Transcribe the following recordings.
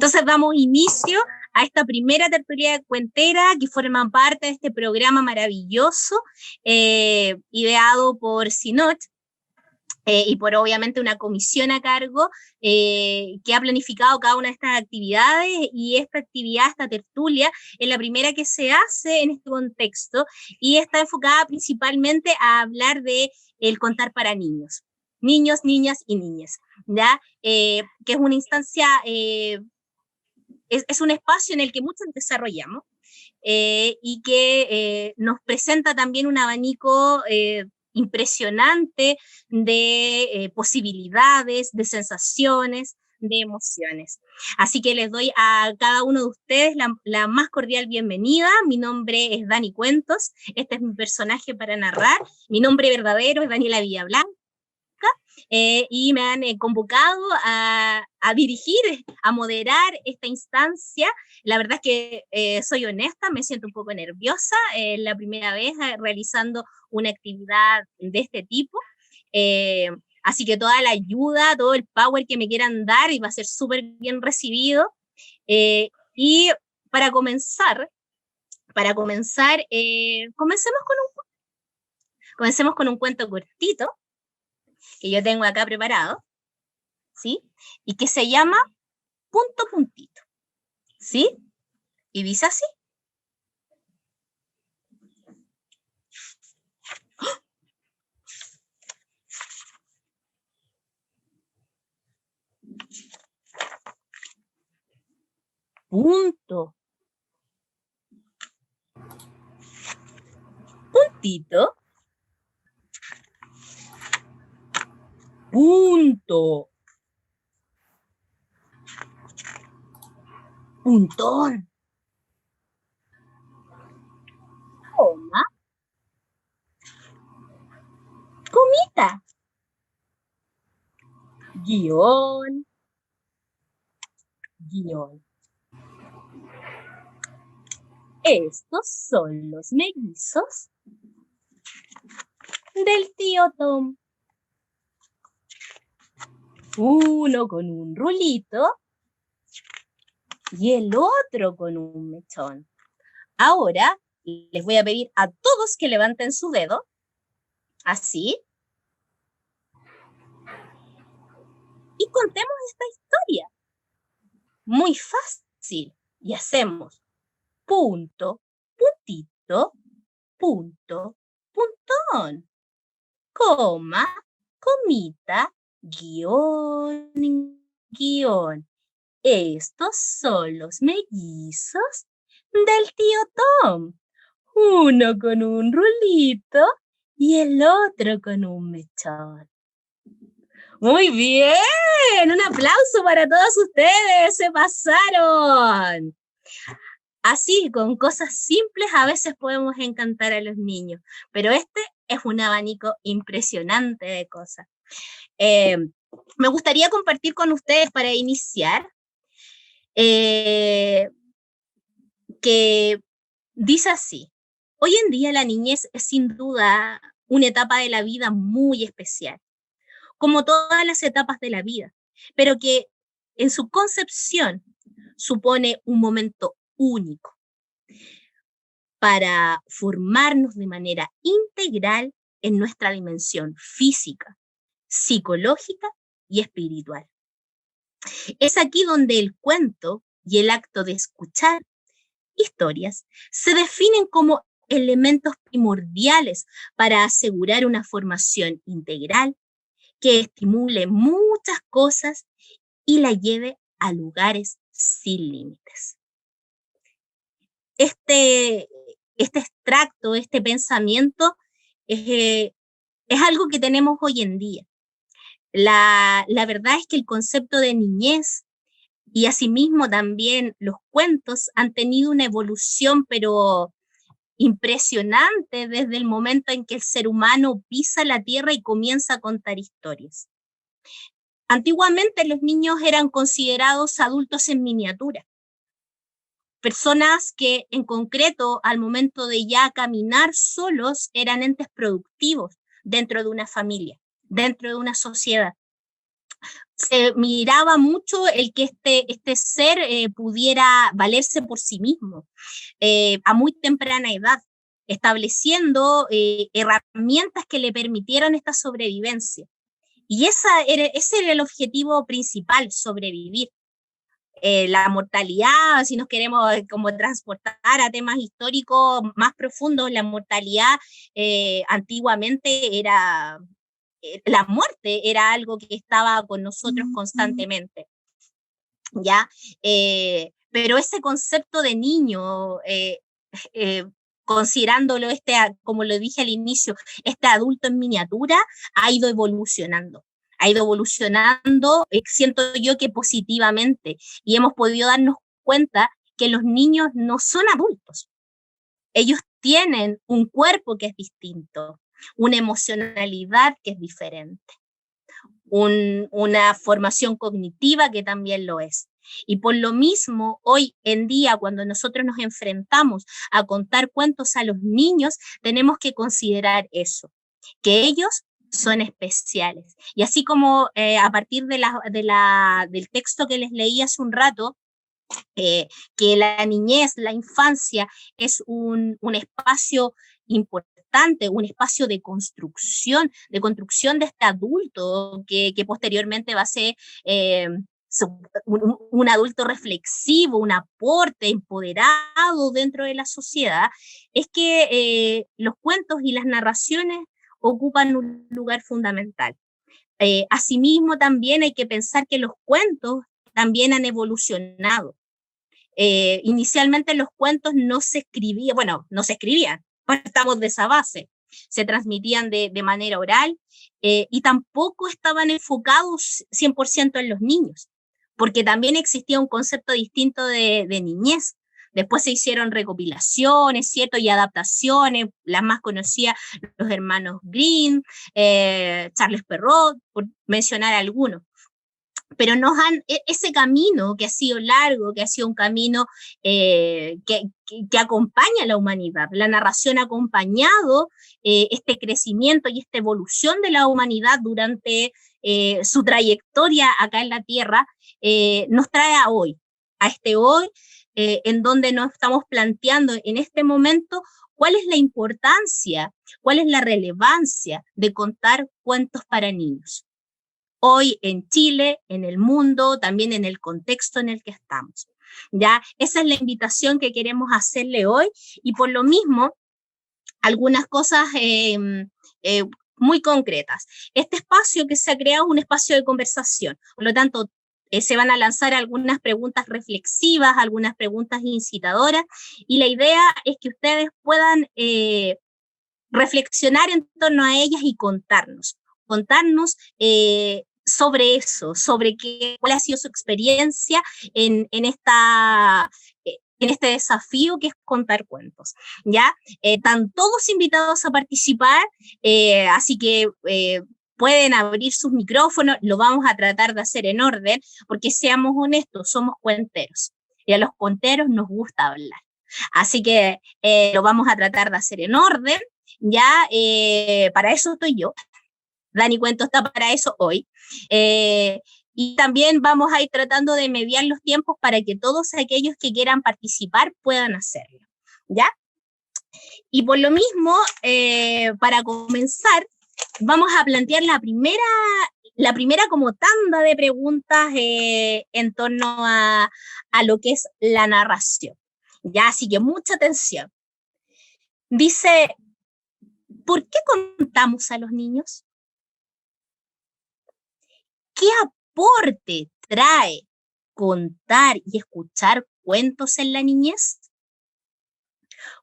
Entonces damos inicio a esta primera tertulia cuentera que forma parte de este programa maravilloso ideado por Sinot, y por obviamente una comisión a cargo que ha planificado cada una de estas actividades, y esta actividad, esta tertulia, es la primera que se hace en este contexto y está enfocada principalmente a hablar de el contar para niños, niñas y niñas, ¿ya? Que es una instancia, es un espacio en el que muchos desarrollamos y que nos presenta también un abanico impresionante de posibilidades, de sensaciones, de emociones. Así que les doy a cada uno de ustedes la más cordial bienvenida. Mi nombre es Dani Cuentos, este es mi personaje para narrar. Mi nombre verdadero es Daniela Villablanca. Y me han convocado a dirigir, a moderar esta instancia. La verdad es que soy honesta, me siento un poco nerviosa, la primera vez realizando una actividad de este tipo, así que toda la ayuda, todo el power que me quieran dar y va a ser súper bien recibido. Y para comenzar, comencemos con un cuento cortito que yo tengo acá preparado, ¿sí? Y que se llama Punto Puntito, ¿sí? Y dice así. Punto. Puntito. Punto. Puntón. Coma. Comita. Guión. Guión. Estos son los mellizos del tío Tom. Uno con un rulito y el otro con un mechón. Ahora les voy a pedir a todos que levanten su dedo, así, y contemos esta historia. Muy fácil. Y hacemos punto, puntito, punto, puntón, coma, comita, guión, guión. Estos son los mellizos del tío Tom. Uno con un rulito y el otro con un mechón. Muy bien, un aplauso para todos ustedes, se pasaron. Así, con cosas simples a veces podemos encantar a los niños, pero este es un abanico impresionante de cosas. Me gustaría compartir con ustedes para iniciar, que dice así: hoy en día la niñez es sin duda una etapa de la vida muy especial, como todas las etapas de la vida, pero que en su concepción supone un momento único para formarnos de manera integral en nuestra dimensión física, psicológica y espiritual. Es aquí donde el cuento y el acto de escuchar historias se definen como elementos primordiales para asegurar una formación integral que estimule muchas cosas y la lleve a lugares sin límites. Este extracto, este pensamiento es algo que tenemos hoy en día. La verdad es que el concepto de niñez y asimismo también los cuentos han tenido una evolución, pero impresionante, desde el momento en que el ser humano pisa la tierra y comienza a contar historias. Antiguamente los niños eran considerados adultos en miniatura, personas que en concreto al momento de ya caminar solos eran entes productivos dentro de una familia, dentro de una sociedad. se miraba mucho el que este ser pudiera valerse por sí mismo a muy temprana edad, estableciendo herramientas que le permitieran esta sobrevivencia. Y ese era el objetivo principal, sobrevivir. La mortalidad, si nos queremos como transportar a temas históricos más profundos, la mortalidad antiguamente era, la muerte era algo que estaba con nosotros constantemente, ¿ya? Pero ese concepto de niño, considerándolo como lo dije al inicio, este adulto en miniatura, ha ido evolucionando. Ha ido evolucionando, siento yo que positivamente, y hemos podido darnos cuenta que los niños no son adultos. Ellos tienen un cuerpo que es distinto, una emocionalidad que es diferente, una formación cognitiva que también lo es. Y por lo mismo, hoy en día, cuando nosotros nos enfrentamos a contar cuentos a los niños, tenemos que considerar eso, que ellos son especiales. Y así como a partir del texto que les leí hace un rato, que la niñez, la infancia es un espacio importante, un espacio de construcción de este adulto que posteriormente va a ser un adulto reflexivo, un aporte empoderado dentro de la sociedad, es que los cuentos y las narraciones ocupan un lugar fundamental. Asimismo, también hay que pensar que los cuentos también han evolucionado. Inicialmente los cuentos no se escribían, partamos de esa base, se transmitían de manera oral y tampoco estaban enfocados 100% en los niños, porque también existía un concepto distinto de niñez. Después se hicieron recopilaciones, ¿cierto? Y adaptaciones, las más conocidas, los hermanos Grimm, Charles Perrault, por mencionar algunos. Pero ese camino que ha sido largo, que ha sido un camino que acompaña a la humanidad, la narración ha acompañado este crecimiento y esta evolución de la humanidad durante su trayectoria acá en la Tierra, nos trae a hoy, a este hoy, en donde nos estamos planteando en este momento cuál es la importancia, cuál es la relevancia de contar cuentos para niños. Hoy en Chile, en el mundo, también en el contexto en el que estamos. ¿Ya? Esa es la invitación que queremos hacerle hoy y por lo mismo, algunas cosas muy concretas. Este espacio que se ha creado es un espacio de conversación, por lo tanto, se van a lanzar algunas preguntas reflexivas, algunas preguntas incitadoras y la idea es que ustedes puedan reflexionar en torno a ellas y contarnos sobre eso, sobre cuál ha sido su experiencia en este desafío que es contar cuentos, ¿ya? Están todos invitados a participar, así que pueden abrir sus micrófonos, lo vamos a tratar de hacer en orden, porque seamos honestos, somos cuenteros, y a los cuenteros nos gusta hablar. Así que lo vamos a tratar de hacer en orden, ya para eso estoy yo. Dani Cuento está para eso hoy. Y también vamos a ir tratando de mediar los tiempos para que todos aquellos que quieran participar puedan hacerlo, ¿ya? Y por lo mismo, para comenzar, vamos a plantear la primera como tanda de preguntas en torno a lo que es la narración, ¿ya? Así que mucha atención. Dice, ¿por qué contamos a los niños? ¿Qué aporte trae contar y escuchar cuentos en la niñez?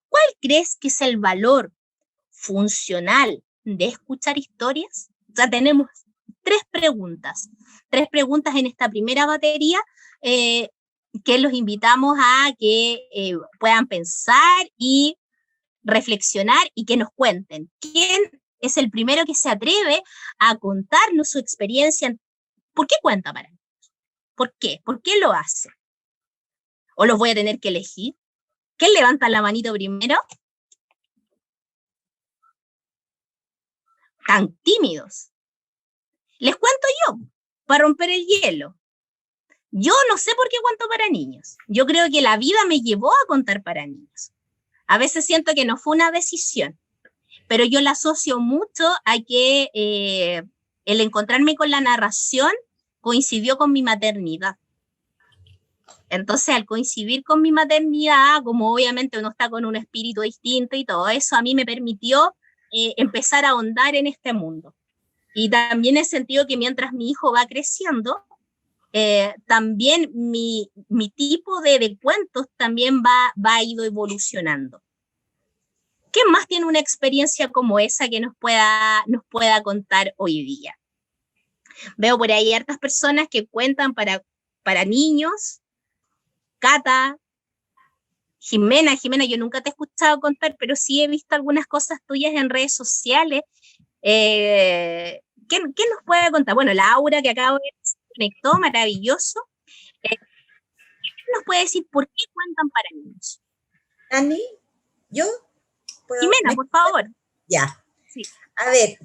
¿Cuál crees que es el valor funcional de escuchar historias? O sea, tenemos tres preguntas en esta primera batería que los invitamos a que puedan pensar y reflexionar y que nos cuenten. ¿Quién es el primero que se atreve a contarnos su experiencia? ¿Por qué cuenta para niños? ¿Por qué? ¿Por qué lo hace? ¿O los voy a tener que elegir? ¿Quién levanta la manito primero? Tan tímidos. Les cuento yo. para romper el hielo. Yo no sé por qué cuento para niños. Yo creo que la vida me llevó a contar para niños. A veces siento que no fue una decisión, pero yo la asocio mucho a que el encontrarme con la narración coincidió con mi maternidad. Entonces, al coincidir con mi maternidad, como obviamente uno está con un espíritu distinto y todo eso, a mí me permitió empezar a ahondar en este mundo. Y también he sentido que mientras mi hijo va creciendo, también mi tipo de cuentos también va ido evolucionando. ¿Quién más tiene una experiencia como esa que nos pueda contar hoy día? Veo por ahí hartas personas que cuentan para niños. Cata, Jimena, yo nunca te he escuchado contar, pero sí he visto algunas cosas tuyas en redes sociales. ¿Qué nos puede contar? Bueno, Laura, que acabo de ver, se conectó, maravilloso. ¿Qué nos puede decir por qué cuentan para niños? Dani, ¿yo? Jimena, por favor. Ya. Sí. A ver,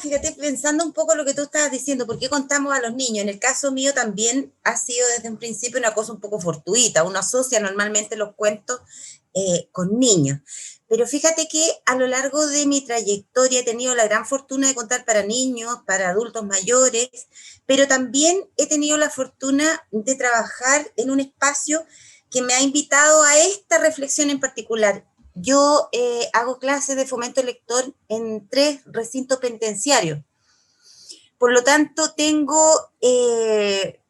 fíjate, pensando un poco lo que tú estabas diciendo, ¿por qué contamos a los niños? En el caso mío también ha sido desde un principio una cosa un poco fortuita. Uno asocia normalmente los cuentos con niños. Pero fíjate que a lo largo de mi trayectoria he tenido la gran fortuna de contar para niños, para adultos mayores, pero también he tenido la fortuna de trabajar en un espacio que me ha invitado a esta reflexión en particular. Yo hago clases de fomento lector en 3 recintos penitenciarios. Por lo tanto, tengo,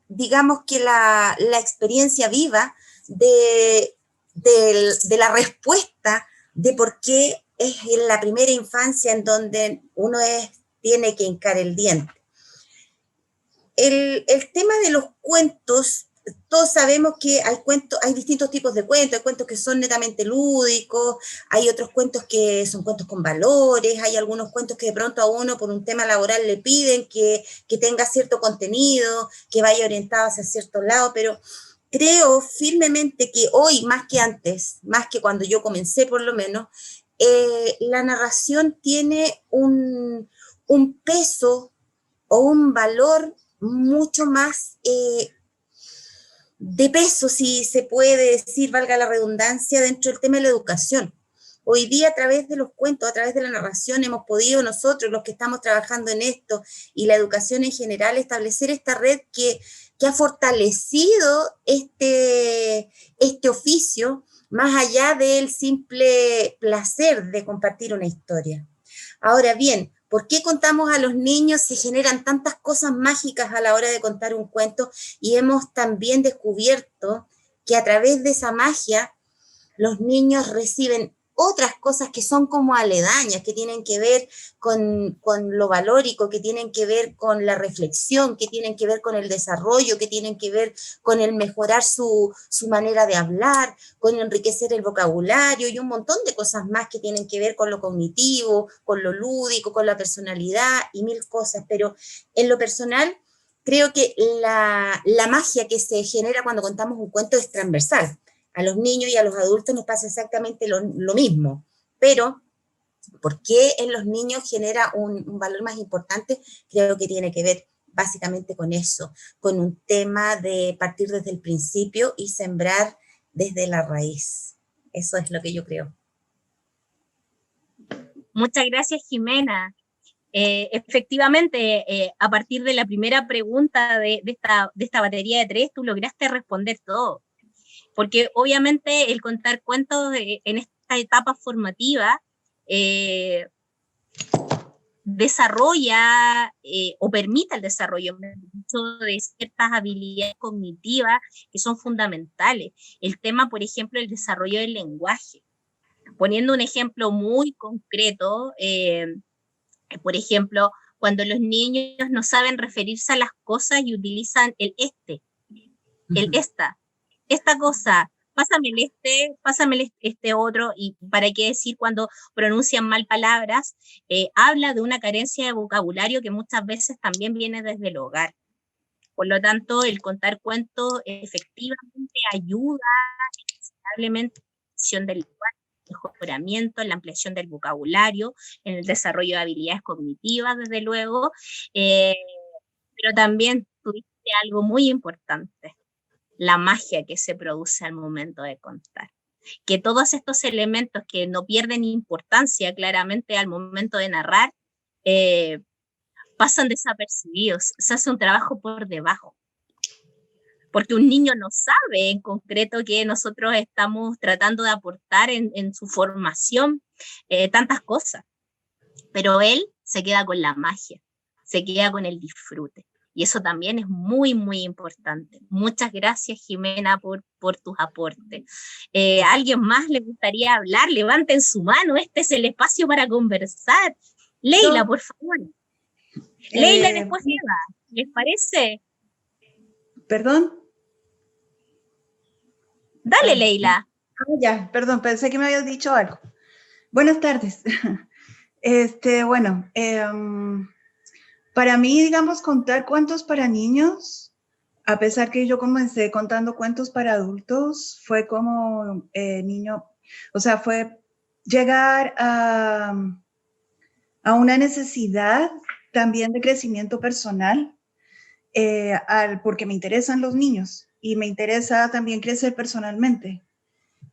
digamos que la experiencia viva de la respuesta de por qué es en la primera infancia en donde uno tiene que hincar el diente. El tema de los cuentos, todos sabemos que hay distintos tipos de cuentos, hay cuentos que son netamente lúdicos, hay otros cuentos que son cuentos con valores, hay algunos cuentos que de pronto a uno por un tema laboral le piden que tenga cierto contenido, que vaya orientado hacia cierto lado, pero creo firmemente que hoy, más que antes, más que cuando yo comencé por lo menos, la narración tiene un peso o un valor mucho más de peso, si se puede decir, valga la redundancia, dentro del tema de la educación. Hoy día, a través de los cuentos, a través de la narración, hemos podido nosotros, los que estamos trabajando en esto, y la educación en general, establecer esta red que ha fortalecido este oficio, más allá del simple placer de compartir una historia. Ahora bien, ¿por qué contamos a los niños? Se generan tantas cosas mágicas a la hora de contar un cuento, y hemos también descubierto que a través de esa magia los niños reciben otras cosas que son como aledañas, que tienen que ver con lo valórico, que tienen que ver con la reflexión, que tienen que ver con el desarrollo, que tienen que ver con el mejorar su manera de hablar, con enriquecer el vocabulario y un montón de cosas más que tienen que ver con lo cognitivo, con lo lúdico, con la personalidad y mil cosas. Pero en lo personal, creo que la magia que se genera cuando contamos un cuento es transversal. A los niños y a los adultos nos pasa exactamente lo mismo, pero ¿por qué en los niños genera un valor más importante? Creo que tiene que ver básicamente con eso, con un tema de partir desde el principio y sembrar desde la raíz. Eso es lo que yo creo. Muchas gracias, Jimena. Efectivamente, a partir de la primera pregunta de esta batería de 3, tú lograste responder todo. Porque obviamente el contar cuentos en esta etapa formativa desarrolla o permite el desarrollo de ciertas habilidades cognitivas que son fundamentales. El tema, por ejemplo, el desarrollo del lenguaje. Poniendo un ejemplo muy concreto, por ejemplo, cuando los niños no saben referirse a las cosas y utilizan el el esta cosa, pásame este otro, y para qué decir cuando pronuncian mal palabras, habla de una carencia de vocabulario que muchas veces también viene desde el hogar. Por lo tanto, el contar cuentos efectivamente ayuda considerablemente en la ampliación del lenguaje, mejoramiento, en la ampliación del vocabulario, en el desarrollo de habilidades cognitivas, desde luego, pero también tú dijiste algo muy importante, la magia que se produce al momento de contar. Que todos estos elementos que no pierden importancia claramente al momento de narrar, pasan desapercibidos, se hace un trabajo por debajo, porque un niño no sabe en concreto que nosotros estamos tratando de aportar en su formación tantas cosas, pero él se queda con la magia, se queda con el disfrute. Y eso también es muy, muy importante. Muchas gracias, Jimena, por tus aportes. ¿Alguien más le gustaría hablar? Levanten su mano, este es el espacio para conversar. Leila, por favor. Leila y después Eva, ¿les parece? ¿Perdón? Dale, Leila. Ya, perdón, pensé que me habías dicho algo. Buenas tardes. Bueno, para mí, digamos, contar cuentos para niños, a pesar que yo comencé contando cuentos para adultos, fue como niño, o sea, fue llegar a una necesidad también de crecimiento personal, porque me interesan los niños y me interesa también crecer personalmente.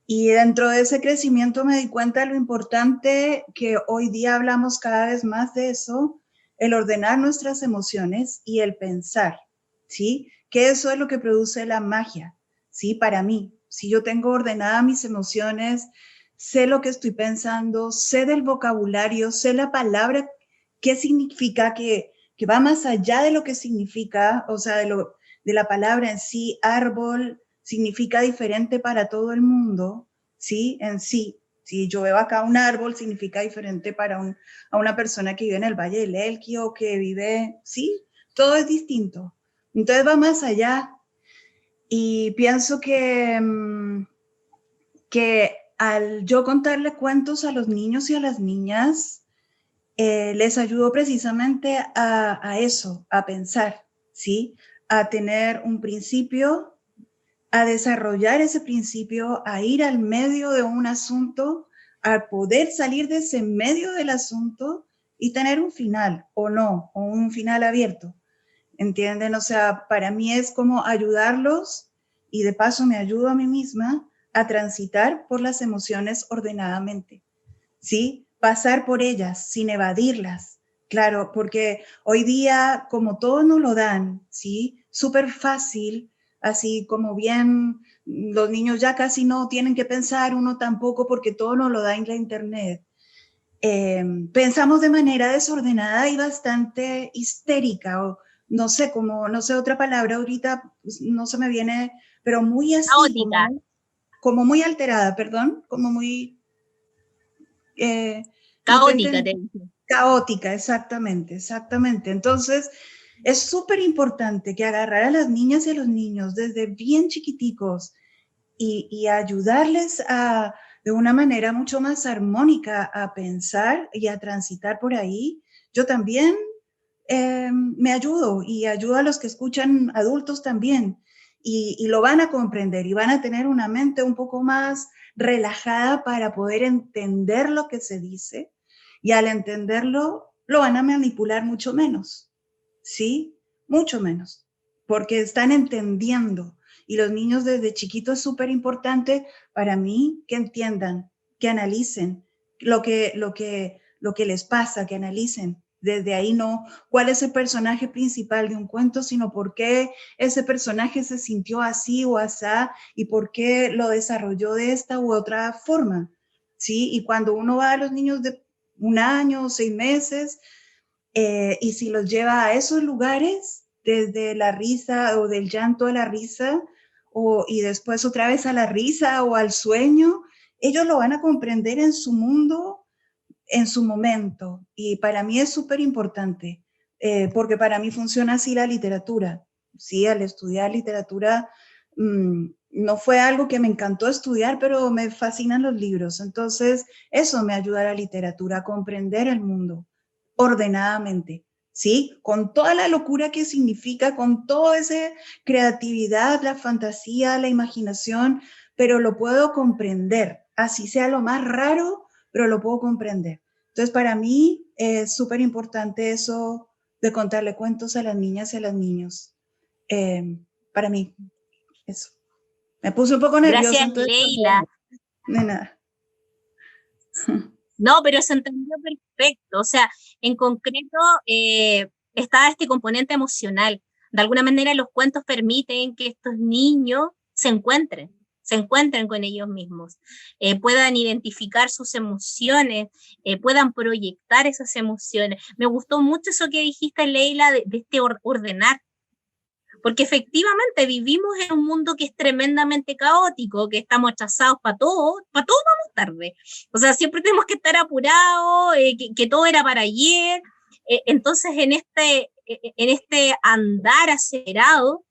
Y dentro de ese crecimiento me di cuenta de lo importante que hoy día hablamos cada vez más de eso, el ordenar nuestras emociones y el pensar, ¿sí? Que eso es lo que produce la magia, ¿sí? Para mí, si yo tengo ordenadas mis emociones, sé lo que estoy pensando, sé del vocabulario, sé la palabra, qué significa, que va más allá de lo que significa, o sea, de la palabra en sí, árbol, significa diferente para todo el mundo, ¿sí? En sí. Si yo veo acá un árbol, significa diferente a una persona que vive en el Valle del Elqui o que vive, ¿sí? Todo es distinto. Entonces va más allá. Y pienso que al yo contarle cuentos a los niños y a las niñas, les ayudó precisamente a eso, a pensar, ¿sí? A tener un principio, a desarrollar ese principio, a ir al medio de un asunto, a poder salir de ese medio del asunto y tener un final, o no, o un final abierto, ¿entienden? O sea, para mí es como ayudarlos y de paso me ayudo a mí misma a transitar por las emociones ordenadamente, ¿sí? Pasar por ellas sin evadirlas, claro, porque hoy día, como todos nos lo dan, ¿sí? Súper fácil, así como bien los niños ya casi no tienen que pensar, uno tampoco, porque todo nos lo da en la internet. Pensamos de manera desordenada y bastante histérica, o no sé, como, no sé otra palabra ahorita, pues, no se me viene, pero muy así, Caótica. como muy alterada, perdón, como muy... no te Caótica, te entendí. dije. Caótica, exactamente, exactamente. Entonces, es súper importante que agarrar a las niñas y a los niños desde bien chiquiticos y ayudarles de una manera mucho más armónica a pensar y a transitar por ahí. Yo también me ayudo y ayudo a los que escuchan adultos también y lo van a comprender y van a tener una mente un poco más relajada para poder entender lo que se dice y al entenderlo lo van a manipular mucho menos, ¿sí? Mucho menos, porque están entendiendo y los niños desde chiquitos es súper importante para mí que entiendan, que analicen lo que les pasa, que analicen. Desde ahí no cuál es el personaje principal de un cuento, sino por qué ese personaje se sintió así o asá y por qué lo desarrolló de esta u otra forma, ¿sí? Y cuando uno va a los niños de 1 año o 6 meses, y si los lleva a esos lugares, desde la risa o del llanto a la risa, y después otra vez a la risa o al sueño, ellos lo van a comprender en su mundo, en su momento. Y para mí es súper importante, porque para mí funciona así la literatura. Sí, al estudiar literatura, no fue algo que me encantó estudiar, pero me fascinan los libros. Entonces, eso me ayuda a la literatura, a comprender el mundo ordenadamente, ¿sí? Con toda la locura que significa, con toda esa creatividad, la fantasía, la imaginación, pero lo puedo comprender, así sea lo más raro, pero lo puedo comprender. Entonces, para mí es súper importante eso de contarle cuentos a las niñas y a los niños. para mí, eso. Me puse un poco nerviosa. Gracias, Entonces, Leila. de nada. No, pero se entendió perfecto. O sea, en concreto, está este componente emocional. De alguna manera, los cuentos permiten que estos niños se encuentren con ellos mismos, puedan identificar sus emociones, puedan proyectar esas emociones. Me gustó mucho eso que dijiste, Leila, de este ordenar. Porque efectivamente vivimos en un mundo que es tremendamente caótico, que estamos atrasados para todo vamos tarde. O sea, siempre tenemos que estar apurados, que todo era para ayer. Entonces, en este andar acelerado,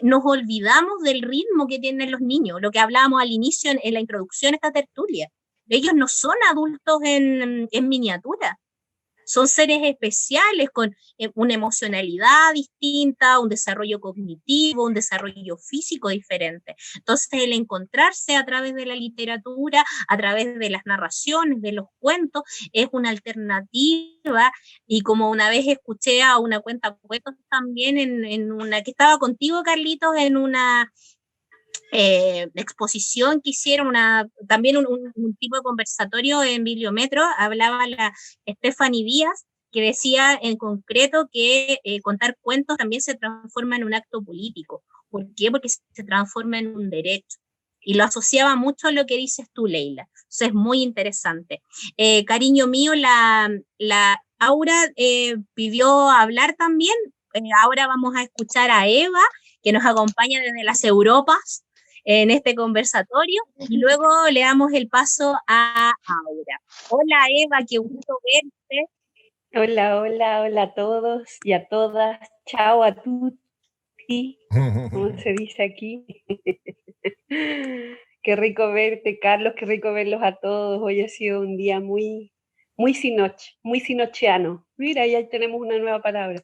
nos olvidamos del ritmo que tienen los niños, lo que hablábamos al inicio en la introducción a esta tertulia. Ellos no son adultos en miniatura. Son seres especiales con una emocionalidad distinta, un desarrollo cognitivo, un desarrollo físico diferente. Entonces, el encontrarse a través de la literatura, a través de las narraciones, de los cuentos, es una alternativa. Y como una vez escuché a una cuenta cuentos también en una que estaba contigo, Carlitos, en una exposición que hicieron, también un tipo de conversatorio en Bibliometro, hablaba la Stephanie Díaz, que decía en concreto que contar cuentos también se transforma en un acto político. ¿Por qué? Porque se transforma en un derecho. Y lo asociaba mucho a lo que dices tú, Leila. Eso es muy interesante. Cariño mío, la Aura pidió hablar también. Ahora vamos a escuchar a Eva, que nos acompaña desde las Europas en este conversatorio, y luego le damos el paso a Aura. Hola Eva, qué gusto verte. Hola, hola, hola a todos y a todas. Chao a tutti, como se dice aquí. Qué rico verte, Carlos, qué rico verlos a todos. Hoy ha sido un día muy sinoche, muy sinocheano. Mira, ya tenemos una nueva palabra.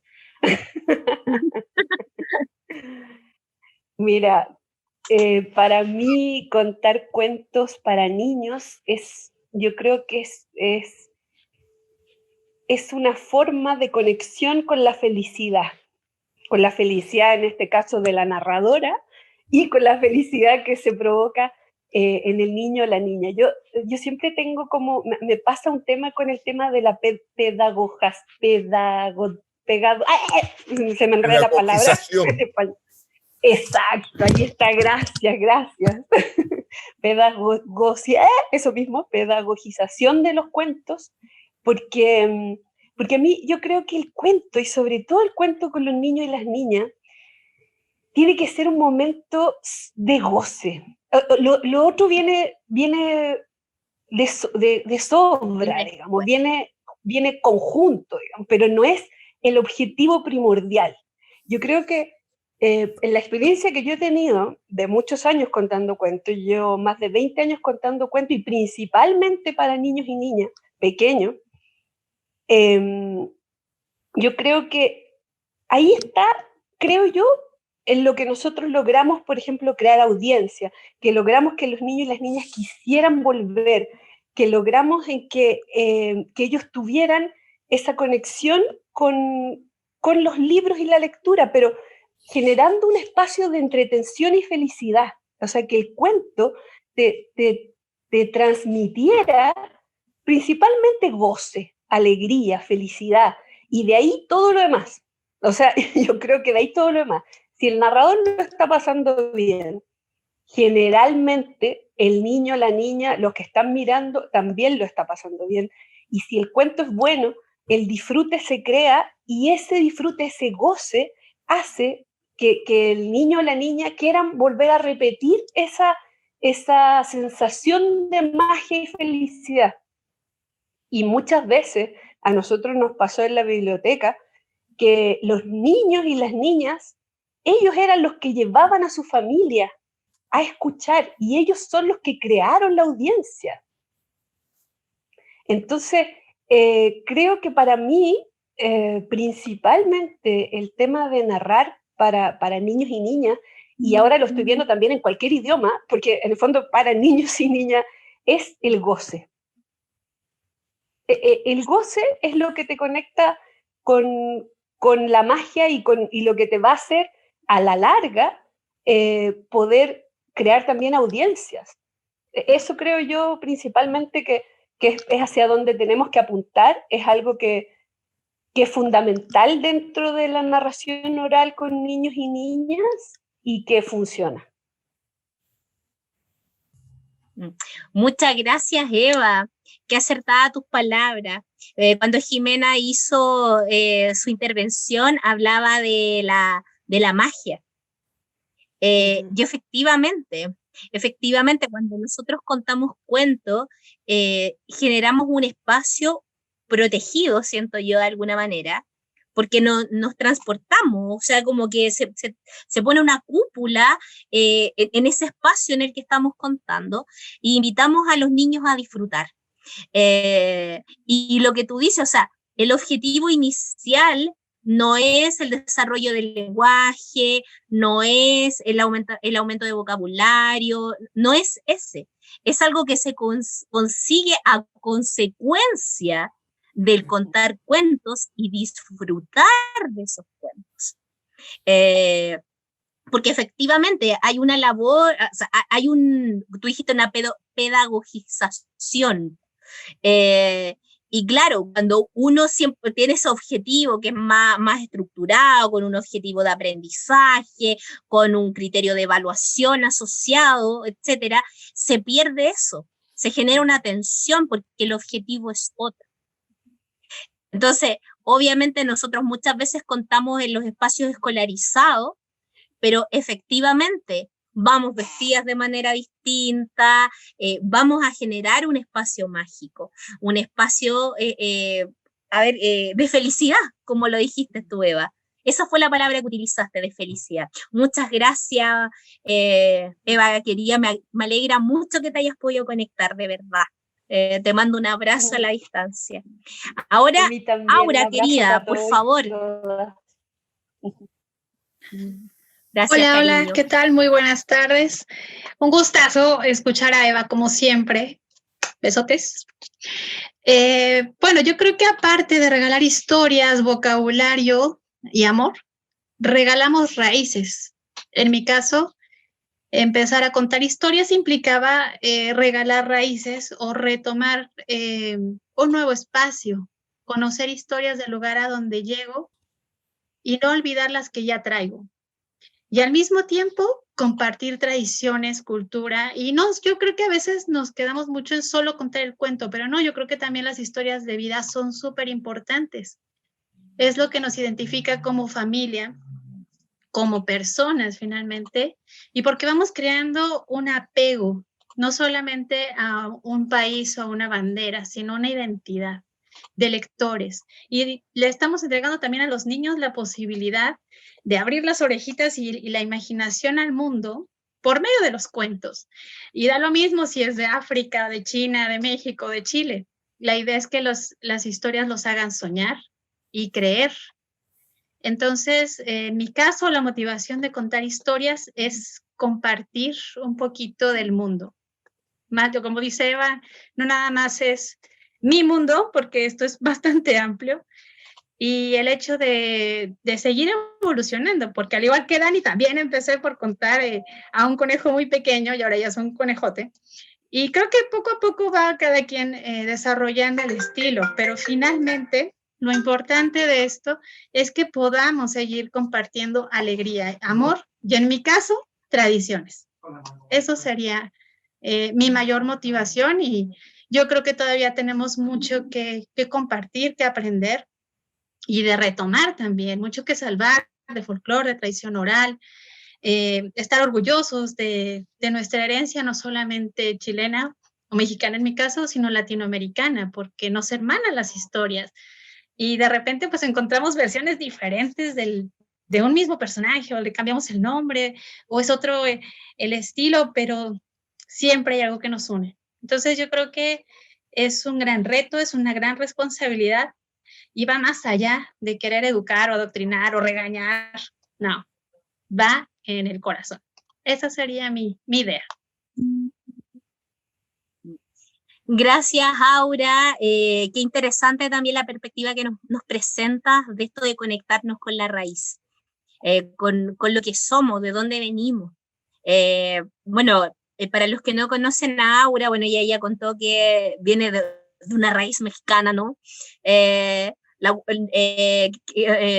Mira, para mí contar cuentos para niños yo creo que es una forma de conexión con la felicidad en este caso de la narradora y con la felicidad que se provoca en el niño o la niña. Yo siempre tengo me pasa un tema con el tema de la se me enreda la palabra. Exacto, ahí está, gracias. Eso mismo, pedagogización de los cuentos, porque a mí yo creo que el cuento, y sobre todo el cuento con los niños y las niñas, tiene que ser un momento de goce. Lo otro viene de sobra, digamos, viene conjunto, digamos, pero no es el objetivo primordial. Yo creo que en la experiencia que yo he tenido de muchos años contando cuentos, yo más de 20 años contando cuentos, y principalmente para niños y niñas pequeños, yo creo que ahí está, creo yo, en lo que nosotros logramos, por ejemplo, crear audiencia, que logramos que los niños y las niñas quisieran volver, que logramos en que ellos tuvieran esa conexión con los libros y la lectura, pero generando un espacio de entretención y felicidad. O sea, que el cuento te transmitiera principalmente goce, alegría, felicidad, y de ahí todo lo demás. O sea, yo creo que de ahí todo lo demás. Si el narrador lo está pasando bien, generalmente el niño, la niña, los que están mirando, también lo está pasando bien. Y si el cuento es bueno, el disfrute se crea, y ese disfrute, ese goce, hace que el niño o la niña quieran volver a repetir esa sensación de magia y felicidad. Y muchas veces a nosotros nos pasó en la biblioteca que los niños y las niñas, ellos eran los que llevaban a su familia a escuchar, y ellos son los que crearon la audiencia. Entonces, creo que para mí, principalmente el tema de narrar para niños y niñas, y ahora lo estoy viendo también en cualquier idioma, porque en el fondo para niños y niñas es el goce. El goce es lo que te conecta con la magia y lo que te va a hacer a la larga poder crear también audiencias. Eso creo yo principalmente que es hacia donde tenemos que apuntar, es algo que es fundamental dentro de la narración oral con niños y niñas y que funciona. Muchas gracias, Eva. Qué acertada tus palabras. Cuando Jimena hizo su intervención, hablaba de la magia. Y efectivamente, cuando nosotros contamos cuentos, generamos un espacio protegido, siento yo de alguna manera, porque nos transportamos, o sea, como que se pone una cúpula en ese espacio en el que estamos contando, e invitamos a los niños a disfrutar. Y lo que tú dices, o sea, el objetivo inicial no es el desarrollo del lenguaje, no es el aumento de vocabulario, no es ese. Es algo que se consigue a consecuencia del contar cuentos y disfrutar de esos cuentos. Porque efectivamente hay una labor, o sea, tú dijiste una pedagogización. Y claro, cuando uno siempre tiene ese objetivo que es más estructurado, con un objetivo de aprendizaje, con un criterio de evaluación asociado, etcétera, se pierde eso, se genera una tensión porque el objetivo es otro. Entonces, obviamente nosotros muchas veces contamos en los espacios escolarizados, pero efectivamente vamos vestidas de manera distinta, vamos a generar un espacio mágico, un espacio, de felicidad, como lo dijiste tú, Eva. Esa fue la palabra que utilizaste, de felicidad. Muchas gracias, Eva, querida, me alegra mucho que te hayas podido conectar, de verdad. Te mando un abrazo a la distancia. Ahora, Aura, querida, por favor. Gracias, hola, cariño. Hola, ¿qué tal? Muy buenas tardes. Un gustazo escuchar a Eva, como siempre. Besotes. Bueno, yo creo que aparte de regalar historias, vocabulario y amor, regalamos raíces. En mi caso, empezar a contar historias implicaba regalar raíces o retomar un nuevo espacio, conocer historias del lugar a donde llego y no olvidar las que ya traigo. Y al mismo tiempo, compartir tradiciones, cultura, y yo creo que a veces nos quedamos mucho en solo contar el cuento, pero no, yo creo que también las historias de vida son súper importantes. Es lo que nos identifica como familia, como personas finalmente, y porque vamos creando un apego, no solamente a un país o a una bandera, sino una identidad de lectores. Y le estamos entregando también a los niños la posibilidad de abrir las orejitas y la imaginación al mundo por medio de los cuentos. Y da lo mismo si es de África, de China, de México, de Chile. La idea es que las historias los hagan soñar y creer. Entonces, en mi caso, la motivación de contar historias es compartir un poquito del mundo. Más, como dice Eva, no nada más es mi mundo, porque esto es bastante amplio, y el hecho de seguir evolucionando, porque al igual que Dani, también empecé por contar a un conejo muy pequeño y ahora ya es un conejote, y creo que poco a poco va cada quien desarrollando el estilo, pero finalmente lo importante de esto es que podamos seguir compartiendo alegría, amor y en mi caso, tradiciones. Eso sería mi mayor motivación y yo creo que todavía tenemos mucho que compartir, que aprender y de retomar también, mucho que salvar de folclore, de tradición oral, estar orgullosos de nuestra herencia, no solamente chilena o mexicana en mi caso, sino latinoamericana, porque nos hermanan las historias. Y de repente pues encontramos versiones diferentes de un mismo personaje, o le cambiamos el nombre, o es otro el estilo, pero siempre hay algo que nos une. Entonces yo creo que es un gran reto, es una gran responsabilidad y va más allá de querer educar o adoctrinar o regañar. No, va en el corazón. Esa sería mi idea. Gracias, Aura. Qué interesante también la perspectiva que nos presentas de esto de conectarnos con la raíz. con lo que somos, de dónde venimos. Bueno, para los que no conocen a Aura, bueno, ella ya contó que viene de una raíz mexicana, ¿no?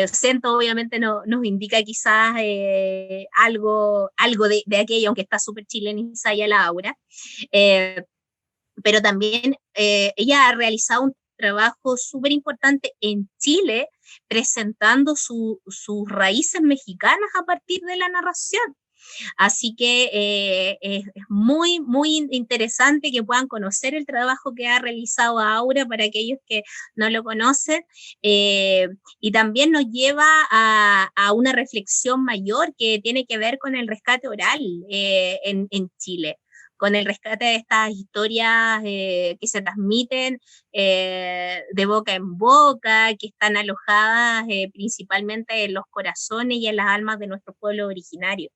Cento obviamente nos indica quizás algo de aquello, aunque está súper chilenizada ya la Aura, pero también ella ha realizado un trabajo súper importante en Chile, presentando sus raíces mexicanas a partir de la narración. Así que es muy, muy interesante que puedan conocer el trabajo que ha realizado Aura para aquellos que no lo conocen, y también nos lleva a una reflexión mayor que tiene que ver con el rescate oral en Chile, con el rescate de estas historias que se transmiten de boca en boca, que están alojadas principalmente en los corazones y en las almas de nuestro pueblo originario.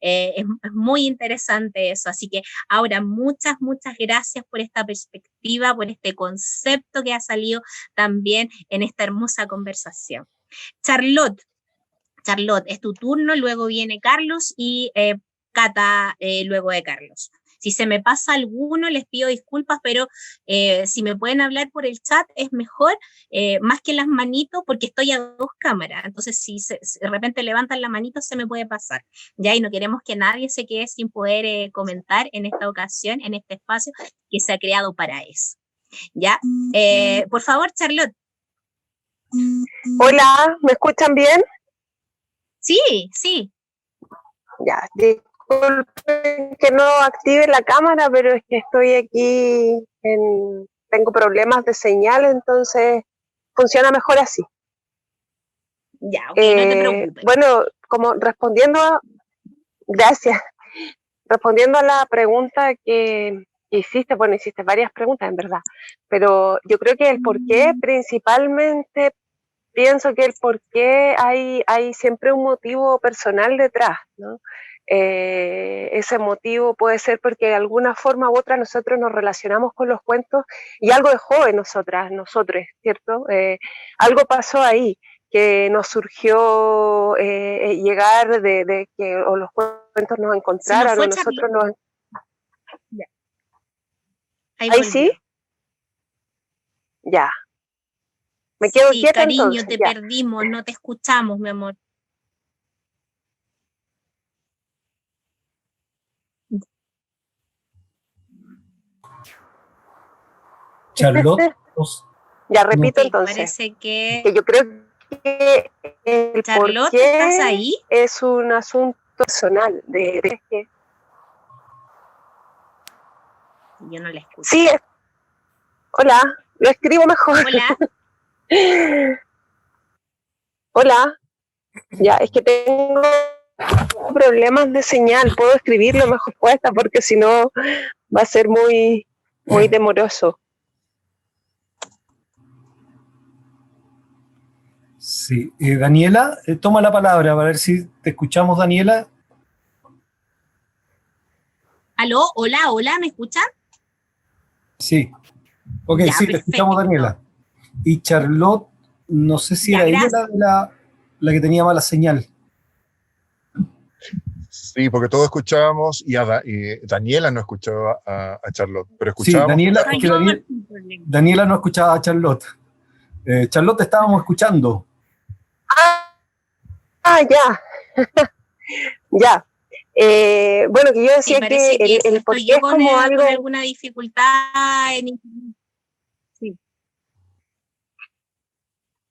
Es muy interesante eso, así que ahora muchas gracias por esta perspectiva, por este concepto que ha salido también en esta hermosa conversación. Charlotte, es tu turno, luego viene Carlos y Cata luego de Carlos. Si se me pasa alguno, les pido disculpas, pero si me pueden hablar por el chat es mejor, más que las manitos, porque estoy a 2 cámaras. Entonces, si de repente levantan la manito, se me puede pasar. Ya, y no queremos que nadie se quede sin poder comentar en esta ocasión, en este espacio que se ha creado para eso. Ya, por favor, Charlotte. Hola, ¿me escuchan bien? Sí. Ya, disculpen que no active la cámara, pero es que estoy aquí, tengo problemas de señal, entonces funciona mejor así. Ya, ok, no te preocupes. Bueno, como gracias, respondiendo a la pregunta que hiciste, bueno, hiciste varias preguntas en verdad, pero yo creo que el por qué, principalmente, pienso que el por qué hay siempre un motivo personal detrás, ¿no? Ese motivo puede ser porque de alguna forma u otra nosotros nos relacionamos con los cuentos y algo dejó en nosotros, ¿cierto? Algo pasó ahí que nos surgió llegar de que o los cuentos nos encontraran o nosotros nos... ¿Ahí sí? Ya. Me quedo quieta, cariño, entonces, te ya. perdimos, no te escuchamos, mi amor. Charlotte. Ya repito, Sí, entonces. parece que yo creo que el Charlotte, porqué ¿estás ahí? es un asunto personal de que... Yo no la escucho. Sí, hola, lo escribo mejor. Hola. Hola. Ya, es que tengo problemas de señal. Puedo escribirlo mejor puesta porque si no va a ser muy demoroso. Sí, Daniela, toma la palabra para ver si te escuchamos, Daniela. ¿Aló? Hola, ¿me escuchan? Sí. Ok, ya, sí, perfecto. Te escuchamos, Daniela. Y Charlotte, no sé si ya, era ella la que tenía mala señal. Sí, porque todos escuchábamos y Daniela no escuchaba a Charlotte, pero escuchábamos. Sí, Daniela no escuchaba a Charlotte. Charlotte, te estábamos escuchando. Ya. Ya. Bueno, que yo decía que el por qué es como algo... con alguna dificultad en internet. Sí.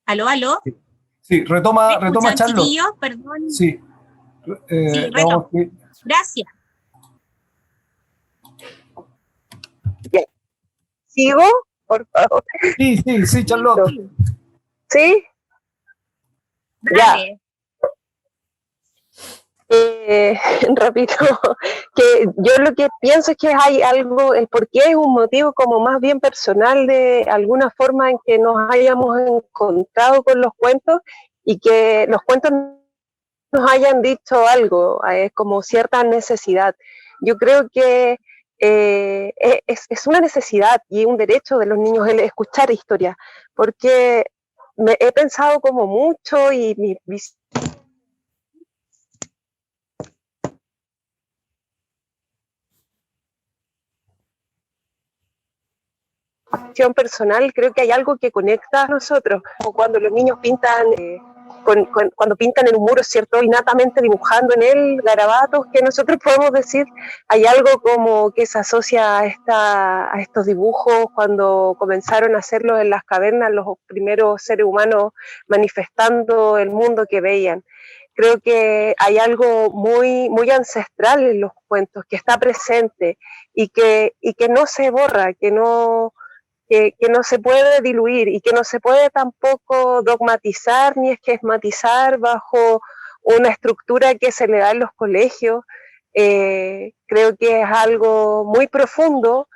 ¿Aló? Sí, retoma Charlotte. Chiquillos? Perdón. Sí. Sí, reto. Gracias. ¿Sigo? Por favor. Sí, Charlotte. ¿Sí? Dale. Repito, que yo lo que pienso es que hay algo, el porqué es un motivo como más bien personal de alguna forma en que nos hayamos encontrado con los cuentos y que los cuentos nos hayan dicho algo, es como cierta necesidad. Yo creo que es una necesidad y un derecho de los niños el escuchar historias, porque he pensado como mucho y mi visión reflexión personal, creo que hay algo que conecta a nosotros, como cuando los niños pintan, cuando pintan en un muro, ¿cierto? Innatamente dibujando en él garabatos, que nosotros podemos decir, hay algo como que se asocia a estos dibujos cuando comenzaron a hacerlos en las cavernas los primeros seres humanos manifestando el mundo que veían. Creo que hay algo muy, muy ancestral en los cuentos, que está presente y que no se borra, que no se puede diluir y que no se puede tampoco dogmatizar ni esquematizar bajo una estructura que se le da en los colegios. Creo que es algo muy profundo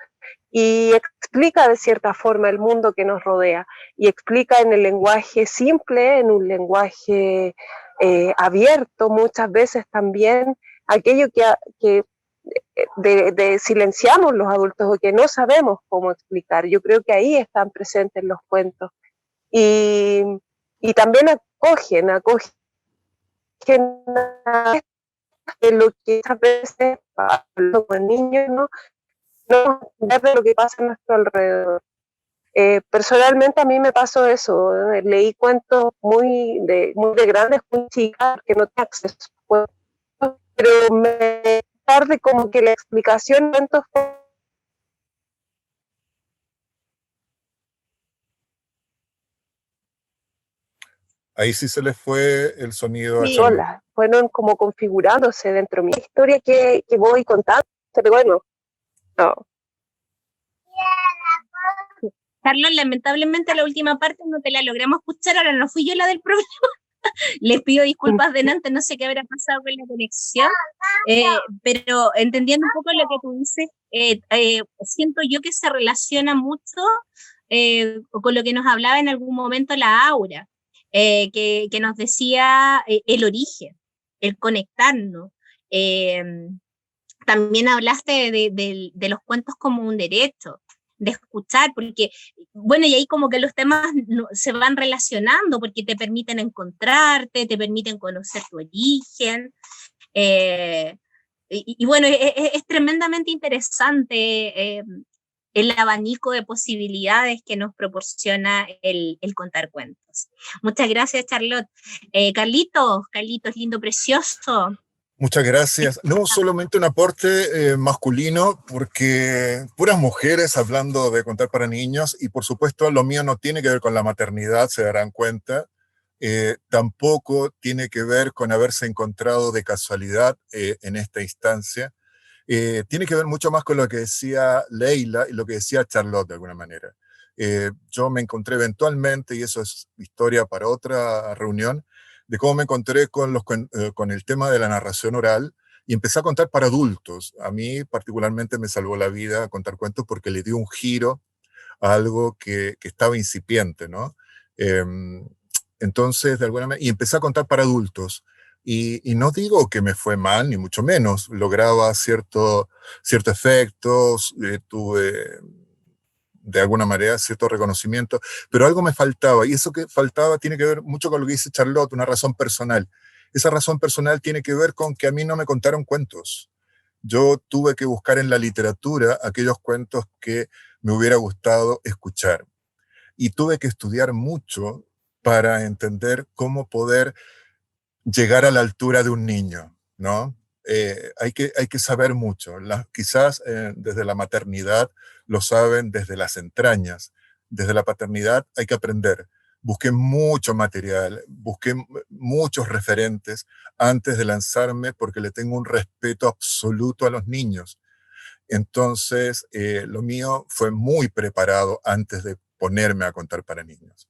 y explica de cierta forma el mundo que nos rodea y explica en el lenguaje simple, en un lenguaje abierto muchas veces también, aquello que silenciamos los adultos o que no sabemos cómo explicar. Yo creo que ahí están presentes los cuentos y también acogen en lo que a veces hablando con niños no de lo que pasa a nuestro alrededor. Personalmente a mí me pasó eso, leí cuentos muy de grandes, muy chicas, que no tenía acceso a cuentos, pero me tarde como que la explicación de cuentos fue Ahí sí se les fue el sonido a Charlotte. solas, fueron como configurándose dentro de mi historia que voy contando, pero bueno, no. Carlos, lamentablemente la última parte no te la logramos escuchar, ahora no fui yo la del problema. Les pido disculpas de antes, no sé qué habrá pasado con la conexión, pero entendiendo un poco lo que tú dices, siento yo que se relaciona mucho con lo que nos hablaba en algún momento la Aura, que nos decía el origen, el conectarnos. También hablaste de los cuentos como un derecho, de escuchar, porque, bueno, y ahí como que los temas se van relacionando, porque te permiten encontrarte, te permiten conocer tu origen, y bueno, es tremendamente interesante el abanico de posibilidades que nos proporciona el contar cuentos. Muchas gracias, Charlotte. Carlitos, lindo, precioso. Muchas gracias. No, solamente un aporte masculino, porque puras mujeres hablando de contar para niños, y por supuesto lo mío no tiene que ver con la maternidad, se darán cuenta. Tampoco tiene que ver con haberse encontrado de casualidad en esta instancia. Tiene que ver mucho más con lo que decía Leila y lo que decía Charlotte de alguna manera. Yo me encontré eventualmente, y eso es historia para otra reunión, de cómo me encontré con el tema de la narración oral y empecé a contar para adultos. A mí particularmente me salvó la vida contar cuentos porque le dio un giro a algo que estaba incipiente, ¿no? Entonces, de alguna manera, y empecé a contar para adultos. Y no digo que me fue mal, ni mucho menos. Lograba cierto efecto, tuve de alguna manera cierto reconocimiento, pero algo me faltaba, y eso que faltaba tiene que ver mucho con lo que dice Charlotte, una razón personal. Esa razón personal tiene que ver con que a mí no me contaron cuentos. Yo tuve que buscar en la literatura aquellos cuentos que me hubiera gustado escuchar. Y tuve que estudiar mucho para entender cómo poder llegar a la altura de un niño, ¿no? Hay que saber mucho. Quizás desde la maternidad lo saben desde las entrañas. Desde la paternidad hay que aprender. Busqué mucho material, busqué muchos referentes antes de lanzarme porque le tengo un respeto absoluto a los niños. Entonces, lo mío fue muy preparado antes de ponerme a contar para niños.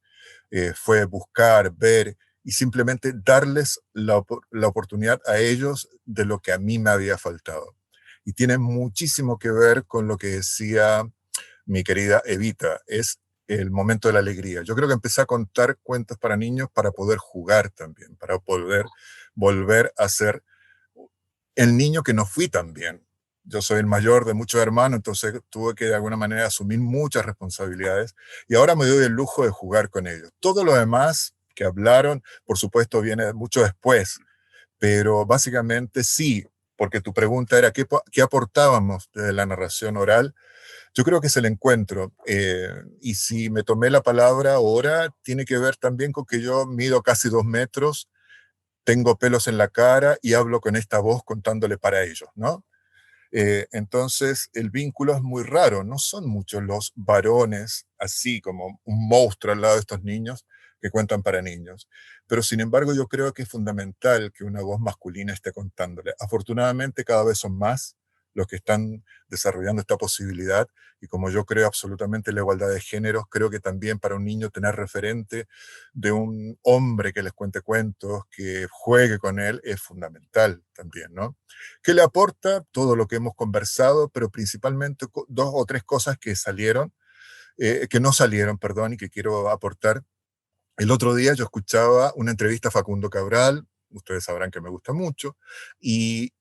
Fue buscar, ver y simplemente darles la oportunidad a ellos de lo que a mí me había faltado. Y tiene muchísimo que ver con lo que decía mi querida Evita, es el momento de la alegría. Yo creo que empecé a contar cuentos para niños para poder jugar también, para poder volver a ser el niño que no fui también. Yo soy el mayor de muchos hermanos, entonces tuve que de alguna manera asumir muchas responsabilidades y ahora me doy el lujo de jugar con ellos. Todo lo demás que hablaron, por supuesto, viene mucho después, pero básicamente sí, porque tu pregunta era ¿qué aportábamos de la narración oral? Yo creo que es el encuentro, y si me tomé la palabra ahora, tiene que ver también con que yo mido casi 2 metros, tengo pelos en la cara y hablo con esta voz contándole para ellos, ¿no? Entonces el vínculo es muy raro, no son muchos los varones así como un monstruo al lado de estos niños que cuentan para niños, pero sin embargo yo creo que es fundamental que una voz masculina esté contándole. Afortunadamente cada vez son más los que están desarrollando esta posibilidad, y como yo creo absolutamente en la igualdad de géneros, creo que también para un niño tener referente de un hombre que les cuente cuentos, que juegue con él, es fundamental también, ¿no? ¿Qué le aporta? Todo lo que hemos conversado, pero principalmente 2 o 3 cosas que salieron, que no salieron, perdón, y que quiero aportar. El otro día yo escuchaba una entrevista a Facundo Cabral, ustedes sabrán que me gusta mucho, y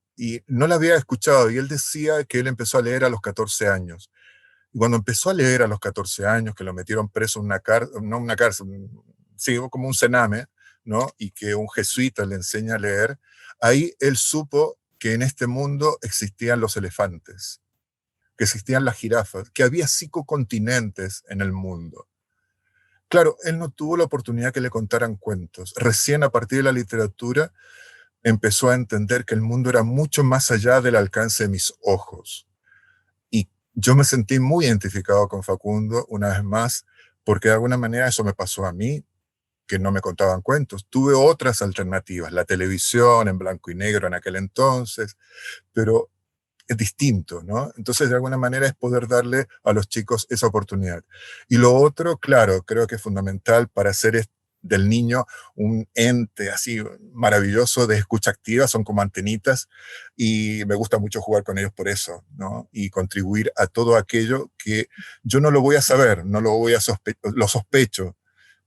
no la había escuchado, y él decía que él empezó a leer a los 14 años. Y cuando empezó a leer a los 14 años, que lo metieron preso en no una cárcel, sí, como un cename, ¿no? Y que un jesuita le enseña a leer, ahí él supo que en este mundo existían los elefantes, que existían las jirafas, que había 5 continentes en el mundo. Claro, él no tuvo la oportunidad que le contaran cuentos. Recién a partir de la literatura empezó a entender que el mundo era mucho más allá del alcance de mis ojos. Y yo me sentí muy identificado con Facundo, una vez más, porque de alguna manera eso me pasó a mí, que no me contaban cuentos. Tuve otras alternativas, la televisión en blanco y negro en aquel entonces, pero es distinto, ¿no? Entonces, de alguna manera es poder darle a los chicos esa oportunidad. Y lo otro, claro, creo que es fundamental para hacer del niño un ente así maravilloso de escucha activa, son como antenitas, y me gusta mucho jugar con ellos por eso, ¿no? Y contribuir a todo aquello que yo no lo voy a saber, no lo voy a lo sospecho,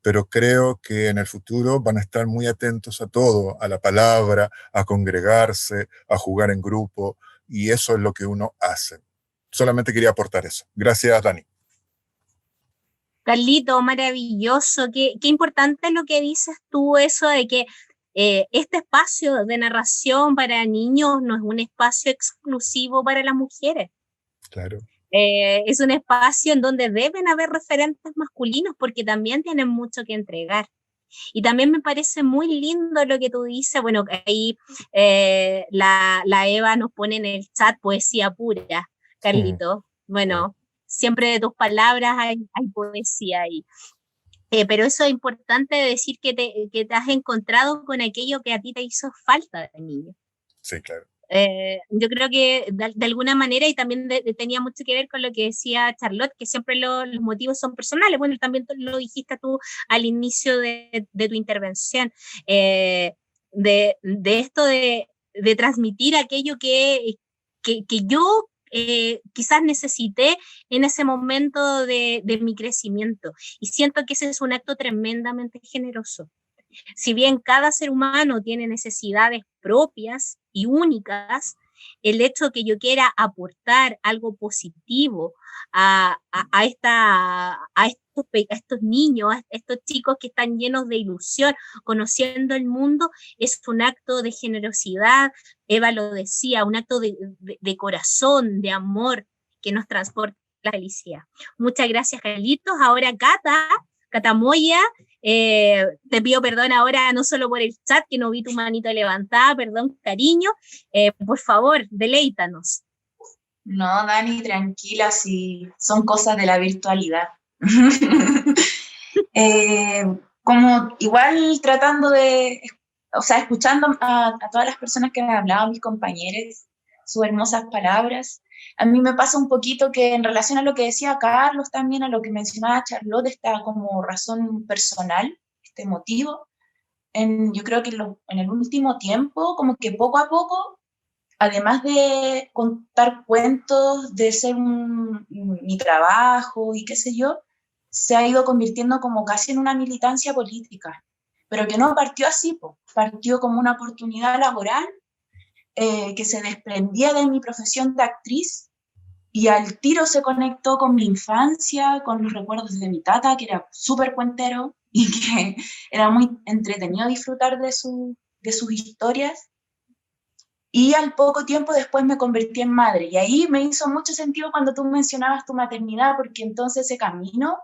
pero creo que en el futuro van a estar muy atentos a todo, a la palabra, a congregarse, a jugar en grupo, y eso es lo que uno hace. Solamente quería aportar eso. Gracias, Dani. Carlito, maravilloso, qué importante lo que dices tú, eso de que este espacio de narración para niños no es un espacio exclusivo para las mujeres. Claro. Es un espacio en donde deben haber referentes masculinos porque también tienen mucho que entregar. Y también me parece muy lindo lo que tú dices, bueno, ahí la Eva nos pone en el chat poesía pura, Carlito. Bueno, siempre de tus palabras hay poesía ahí. Pero eso es importante decir que te has encontrado con aquello que a ti te hizo falta de niño. Sí, claro. Yo creo que de alguna manera, y también tenía mucho que ver con lo que decía Charlotte, que siempre los motivos son personales. Bueno, también lo dijiste tú al inicio de tu intervención, de esto de transmitir aquello que yo quizás necesité en ese momento de mi crecimiento. Y siento que ese es un acto tremendamente generoso. Si bien cada ser humano tiene necesidades propias y únicas, el hecho que yo quiera aportar algo positivo a estos niños, a estos chicos que están llenos de ilusión, conociendo el mundo, es un acto de generosidad, Eva lo decía, un acto de corazón, de amor, que nos transporta la felicidad. Muchas gracias, Carlitos. Ahora Cata Moya, te pido perdón ahora no solo por el chat, que no vi tu manito levantada, perdón, cariño, por favor, deleítanos. No, Dani, tranquila, si son cosas de la virtualidad. Como igual tratando de, o sea, escuchando a todas las personas que me hablaban, mis compañeros, sus hermosas palabras, a mí me pasa un poquito que en relación a lo que decía Carlos también, a lo que mencionaba Charlotte, esta como razón personal, este motivo, yo creo que en el último tiempo, como que poco a poco, además de contar cuentos, de ser mi trabajo y qué sé yo, se ha ido convirtiendo como casi en una militancia política, pero que no partió así, partió como una oportunidad laboral que se desprendía de mi profesión de actriz y al tiro se conectó con mi infancia, con los recuerdos de mi tata, que era súper cuentero y que era muy entretenido disfrutar de sus historias. y al poco tiempo después me convertí en madre. Y ahí me hizo mucho sentido cuando tú mencionabas tu maternidad, porque entonces ese camino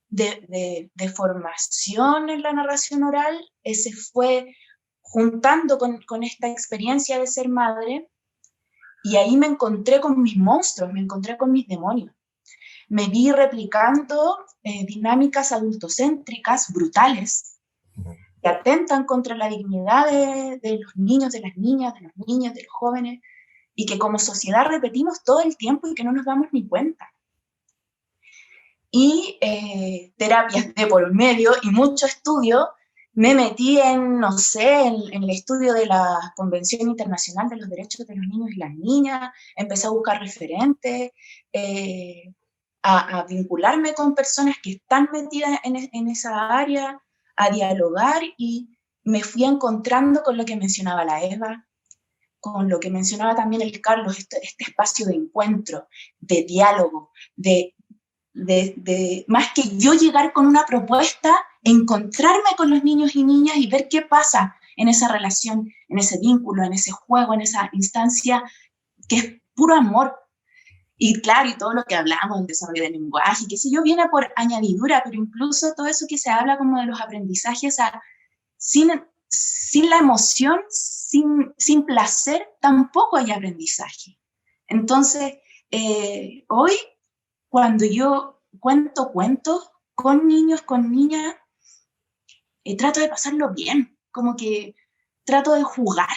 de formación en la narración oral se fue juntando con esta experiencia de ser madre, y ahí me encontré con mis monstruos, me encontré con mis demonios. Me vi replicando dinámicas adultocéntricas brutales que atentan contra la dignidad de los niños, de las niñas, de los niños, de los jóvenes, y que como sociedad repetimos todo el tiempo y que no nos damos ni cuenta. Y terapias de por medio y mucho estudio. Me metí en el estudio de la Convención Internacional de los Derechos de los Niños y las Niñas, empecé a buscar referentes, a vincularme con personas que están metidas en esa área, a dialogar, y me fui encontrando con lo que mencionaba la Eva, con lo que mencionaba también el Carlos, este espacio de encuentro, de diálogo, de más que yo llegar con una propuesta, encontrarme con los niños y niñas y ver qué pasa en esa relación, en ese vínculo, en ese juego, en esa instancia que es puro amor. Y claro, y todo lo que hablamos, el desarrollo del lenguaje, qué sé yo, viene por añadidura, pero incluso todo eso que se habla como de los aprendizajes, sin la emoción, sin placer, tampoco hay aprendizaje. Entonces, hoy, cuando yo cuento cuentos con niños, con niñas, trato de pasarlo bien, como que trato de jugar,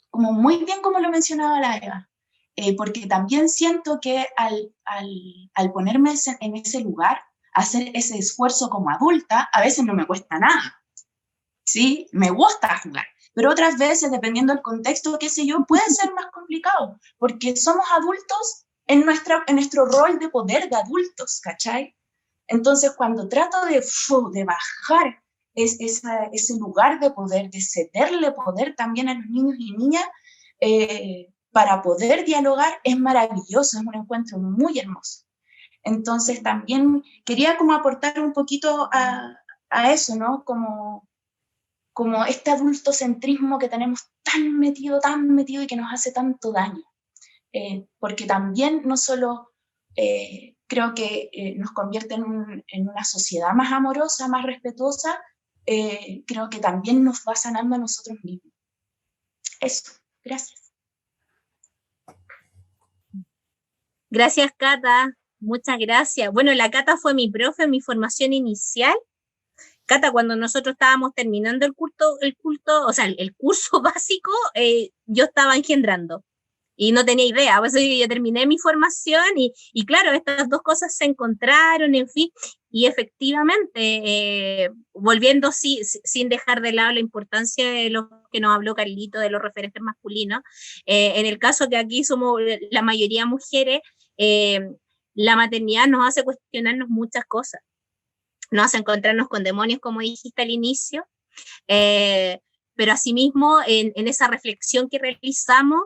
como muy bien como lo mencionaba la Eva, porque también siento que al ponerme en ese lugar, hacer ese esfuerzo como adulta, a veces no me cuesta nada, ¿sí? Me gusta jugar, pero otras veces, dependiendo del contexto, qué sé yo, puede ser más complicado, porque somos adultos en nuestro rol de poder de adultos, ¿cachai? Entonces, cuando trato de bajar ese lugar de poder, de cederle poder también a los niños y niñas, para poder dialogar, es maravilloso, es un encuentro muy hermoso. Entonces, también quería como aportar un poquito a eso, ¿no? Como este adultocentrismo que tenemos tan metido y que nos hace tanto daño. Porque también no solo creo que nos convierte en una sociedad más amorosa, más respetuosa, creo que también nos va sanando a nosotros mismos. Eso, gracias. Gracias, Cata, muchas gracias. Bueno, la Cata fue mi profe en mi formación inicial. Cata, cuando nosotros estábamos terminando el curso básico, yo estaba engendrando. Y no tenía idea, por eso yo terminé mi formación y claro, estas dos cosas se encontraron, en fin, y efectivamente, volviendo sin dejar de lado la importancia de lo que nos habló Carlito, de los referentes masculinos, en el caso que aquí somos la mayoría mujeres, la maternidad nos hace cuestionarnos muchas cosas, nos hace encontrarnos con demonios, como dijiste al inicio, pero asimismo, en esa reflexión que realizamos,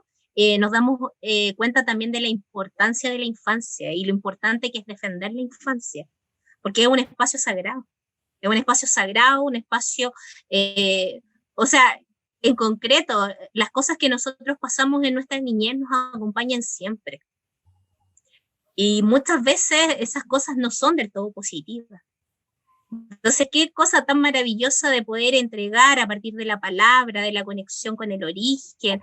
nos damos cuenta también de la importancia de la infancia y lo importante que es defender la infancia, porque es un espacio sagrado, un espacio, o sea, en concreto, las cosas que nosotros pasamos en nuestra niñez nos acompañan siempre. Y muchas veces esas cosas no son del todo positivas. Entonces, qué cosa tan maravillosa de poder entregar a partir de la palabra, de la conexión con el origen,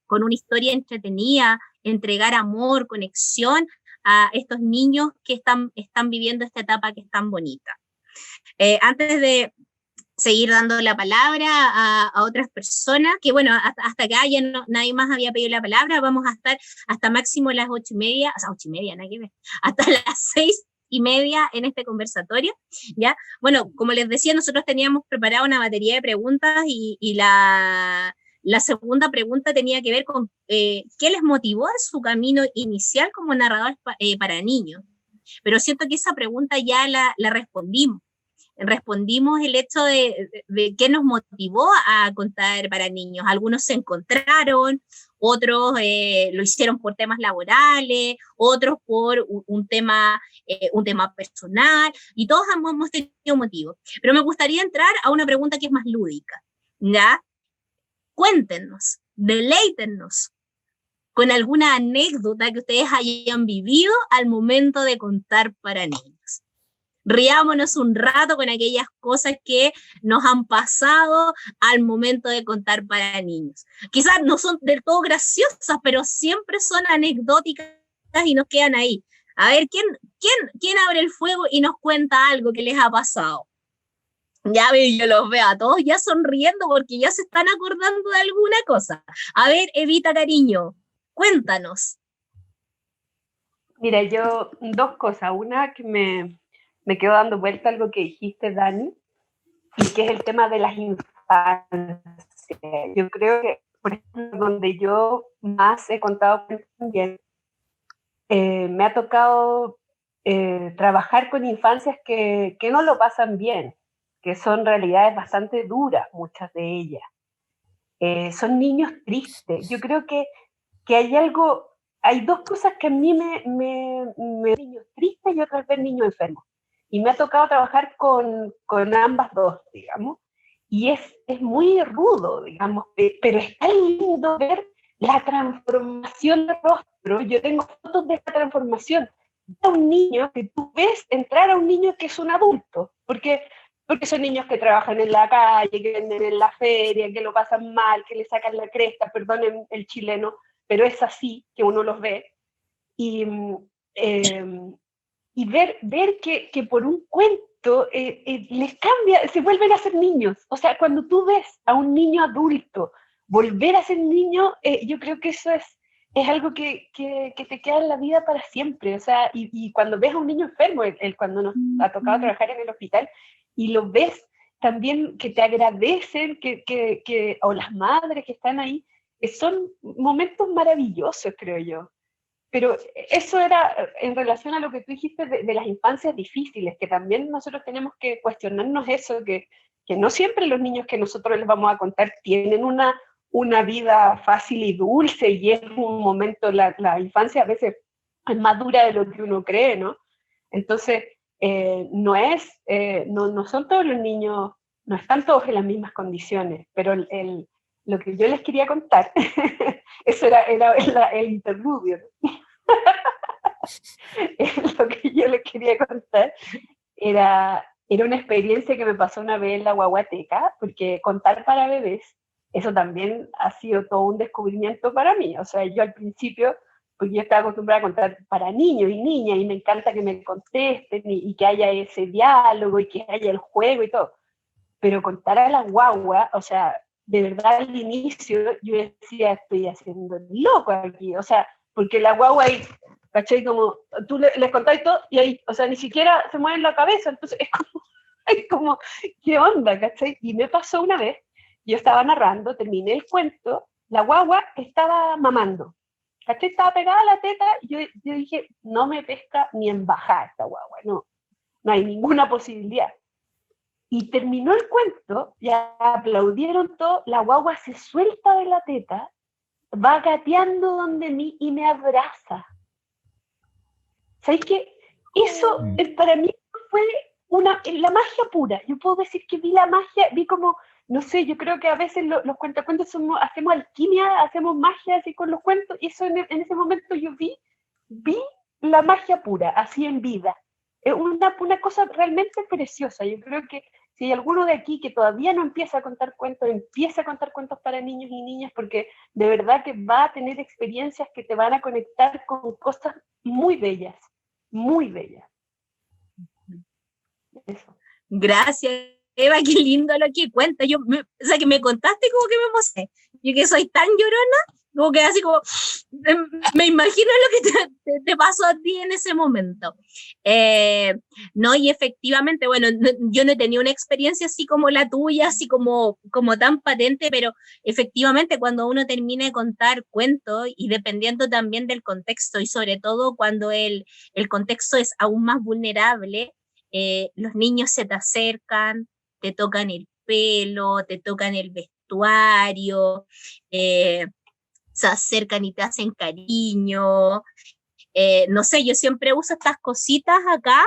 con una historia entretenida, entregar amor, conexión a estos niños que están viviendo esta etapa que es tan bonita. Antes de seguir dando la palabra a otras personas, que bueno, hasta acá ya nadie más había pedido la palabra, vamos a estar hasta máximo las 8:30, o sea, 8:30, nada que ver, hasta las 6:30 en este conversatorio, ¿ya? Bueno, como les decía, nosotros teníamos preparado una batería de preguntas y la segunda pregunta tenía que ver con qué les motivó en su camino inicial como narradores para niños. Pero siento que esa pregunta ya la respondimos. Respondimos el hecho de qué nos motivó a contar para niños. Algunos se encontraron, otros lo hicieron por temas laborales, otros por un tema personal, y todos hemos tenido motivos. Pero me gustaría entrar a una pregunta que es más lúdica, ¿ya? Cuéntenos, deleítennos con alguna anécdota que ustedes hayan vivido al momento de contar para niños. Riámonos un rato con aquellas cosas que nos han pasado al momento de contar para niños. Quizás no son del todo graciosas, pero siempre son anecdóticas y nos quedan ahí. A ver, ¿quién abre el fuego y nos cuenta algo que les ha pasado? Ya veo, yo los veo a todos ya sonriendo porque ya se están acordando de alguna cosa. A ver, Evita, cariño, cuéntanos. Mira, yo, dos cosas. Una, que me quedo dando vuelta a algo que dijiste, Dani, y que es el tema de las infancias. Yo creo que, por ejemplo, donde yo más he contado también, me ha tocado trabajar con infancias que no lo pasan bien, que son realidades bastante duras, muchas de ellas. Son niños tristes. Yo creo que hay dos cosas que a mí me niños tristes y otras veces niños enfermos. Y me ha tocado trabajar con ambas dos, digamos, y es muy rudo, digamos, pero es tan lindo ver la transformación de rostro. Yo tengo fotos de esta transformación de un niño que tú ves entrar a un niño que es un adulto, porque son niños que trabajan en la calle, que venden en la feria, que lo pasan mal, que le sacan la cresta, perdonen el chileno, pero es así que uno los ve. Y ver que por un cuento les cambia, se vuelven a ser niños. O sea, cuando tú ves a un niño adulto volver a ser niño, yo creo que eso es algo que te queda en la vida para siempre. O sea, y cuando ves a un niño enfermo, cuando nos ha tocado trabajar en el hospital, y lo ves también que te agradecen, o las madres que están ahí, son momentos maravillosos, creo yo. Pero eso era en relación a lo que tú dijiste de las infancias difíciles, que también nosotros tenemos que cuestionarnos eso, que no siempre los niños que nosotros les vamos a contar tienen una vida fácil y dulce, y es un momento, la infancia a veces es más dura de lo que uno cree, ¿no? Entonces, no son todos los niños, no están todos en las mismas condiciones, pero lo que yo les quería contar, eso era el interludio, ¿no? Lo que yo les quería contar era una experiencia que me pasó una vez en la guaguateca, porque contar para bebés, eso también ha sido todo un descubrimiento para mí. O sea, yo al principio, pues yo estaba acostumbrada a contar para niños y niñas, y me encanta que me contesten y que haya ese diálogo y que haya el juego y todo. Pero contar a la guagua, o sea, de verdad al inicio yo decía, estoy haciendo loco aquí, o sea, porque la guagua ahí, ¿cachai? Como tú les contáis todo y ahí, o sea, ni siquiera se mueven la cabeza, entonces es como, ¿qué onda, cachai? Y me pasó una vez, yo estaba narrando, terminé el cuento, la guagua estaba mamando, ¿cachai? Estaba pegada a la teta, y yo dije, no me pesca ni en bajar esta guagua, no hay ninguna posibilidad. Y terminó el cuento, ya aplaudieron todo, la guagua se suelta de la teta, va gateando donde mí y me abraza. ¿Sabes qué? Eso para mí fue la magia pura. Yo puedo decir que vi la magia, vi como, no sé, yo creo que a veces los cuentacuentos hacemos alquimia, hacemos magia así con los cuentos, y eso en ese momento yo vi la magia pura, así en vida. Es una cosa realmente preciosa. Yo creo que si hay alguno de aquí que todavía no empieza a contar cuentos, empieza a contar cuentos para niños y niñas, porque de verdad que va a tener experiencias que te van a conectar con cosas muy bellas, muy bellas. Eso. Gracias, Eva, qué lindo lo que cuentas. O sea, que me contaste como que me emocioné. Yo que soy tan llorona, como que así como, me imagino lo que te pasó a ti en ese momento. No, y efectivamente, bueno, yo no he tenido una experiencia así como la tuya, así como tan patente, pero efectivamente cuando uno termina de contar cuentos, y dependiendo también del contexto, y sobre todo cuando el contexto es aún más vulnerable, los niños se te acercan, te tocan el pelo, te tocan el vestuario, se acercan y te hacen cariño. No sé, yo siempre uso estas cositas acá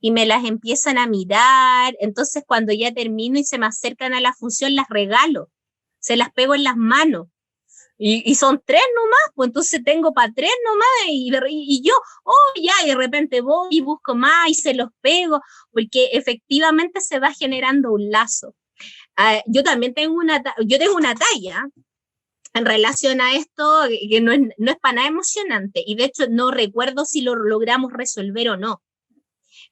y me las empiezan a mirar. Entonces, cuando ya termino y se me acercan a la función, las regalo, se las pego en las manos. Y son 3 nomás, pues entonces tengo para 3 nomás, y yo, ya, y de repente voy y busco más y se los pego, porque efectivamente se va generando un lazo. Yo también tengo una talla en relación a esto que no es para nada emocionante, y de hecho no recuerdo si lo logramos resolver o no,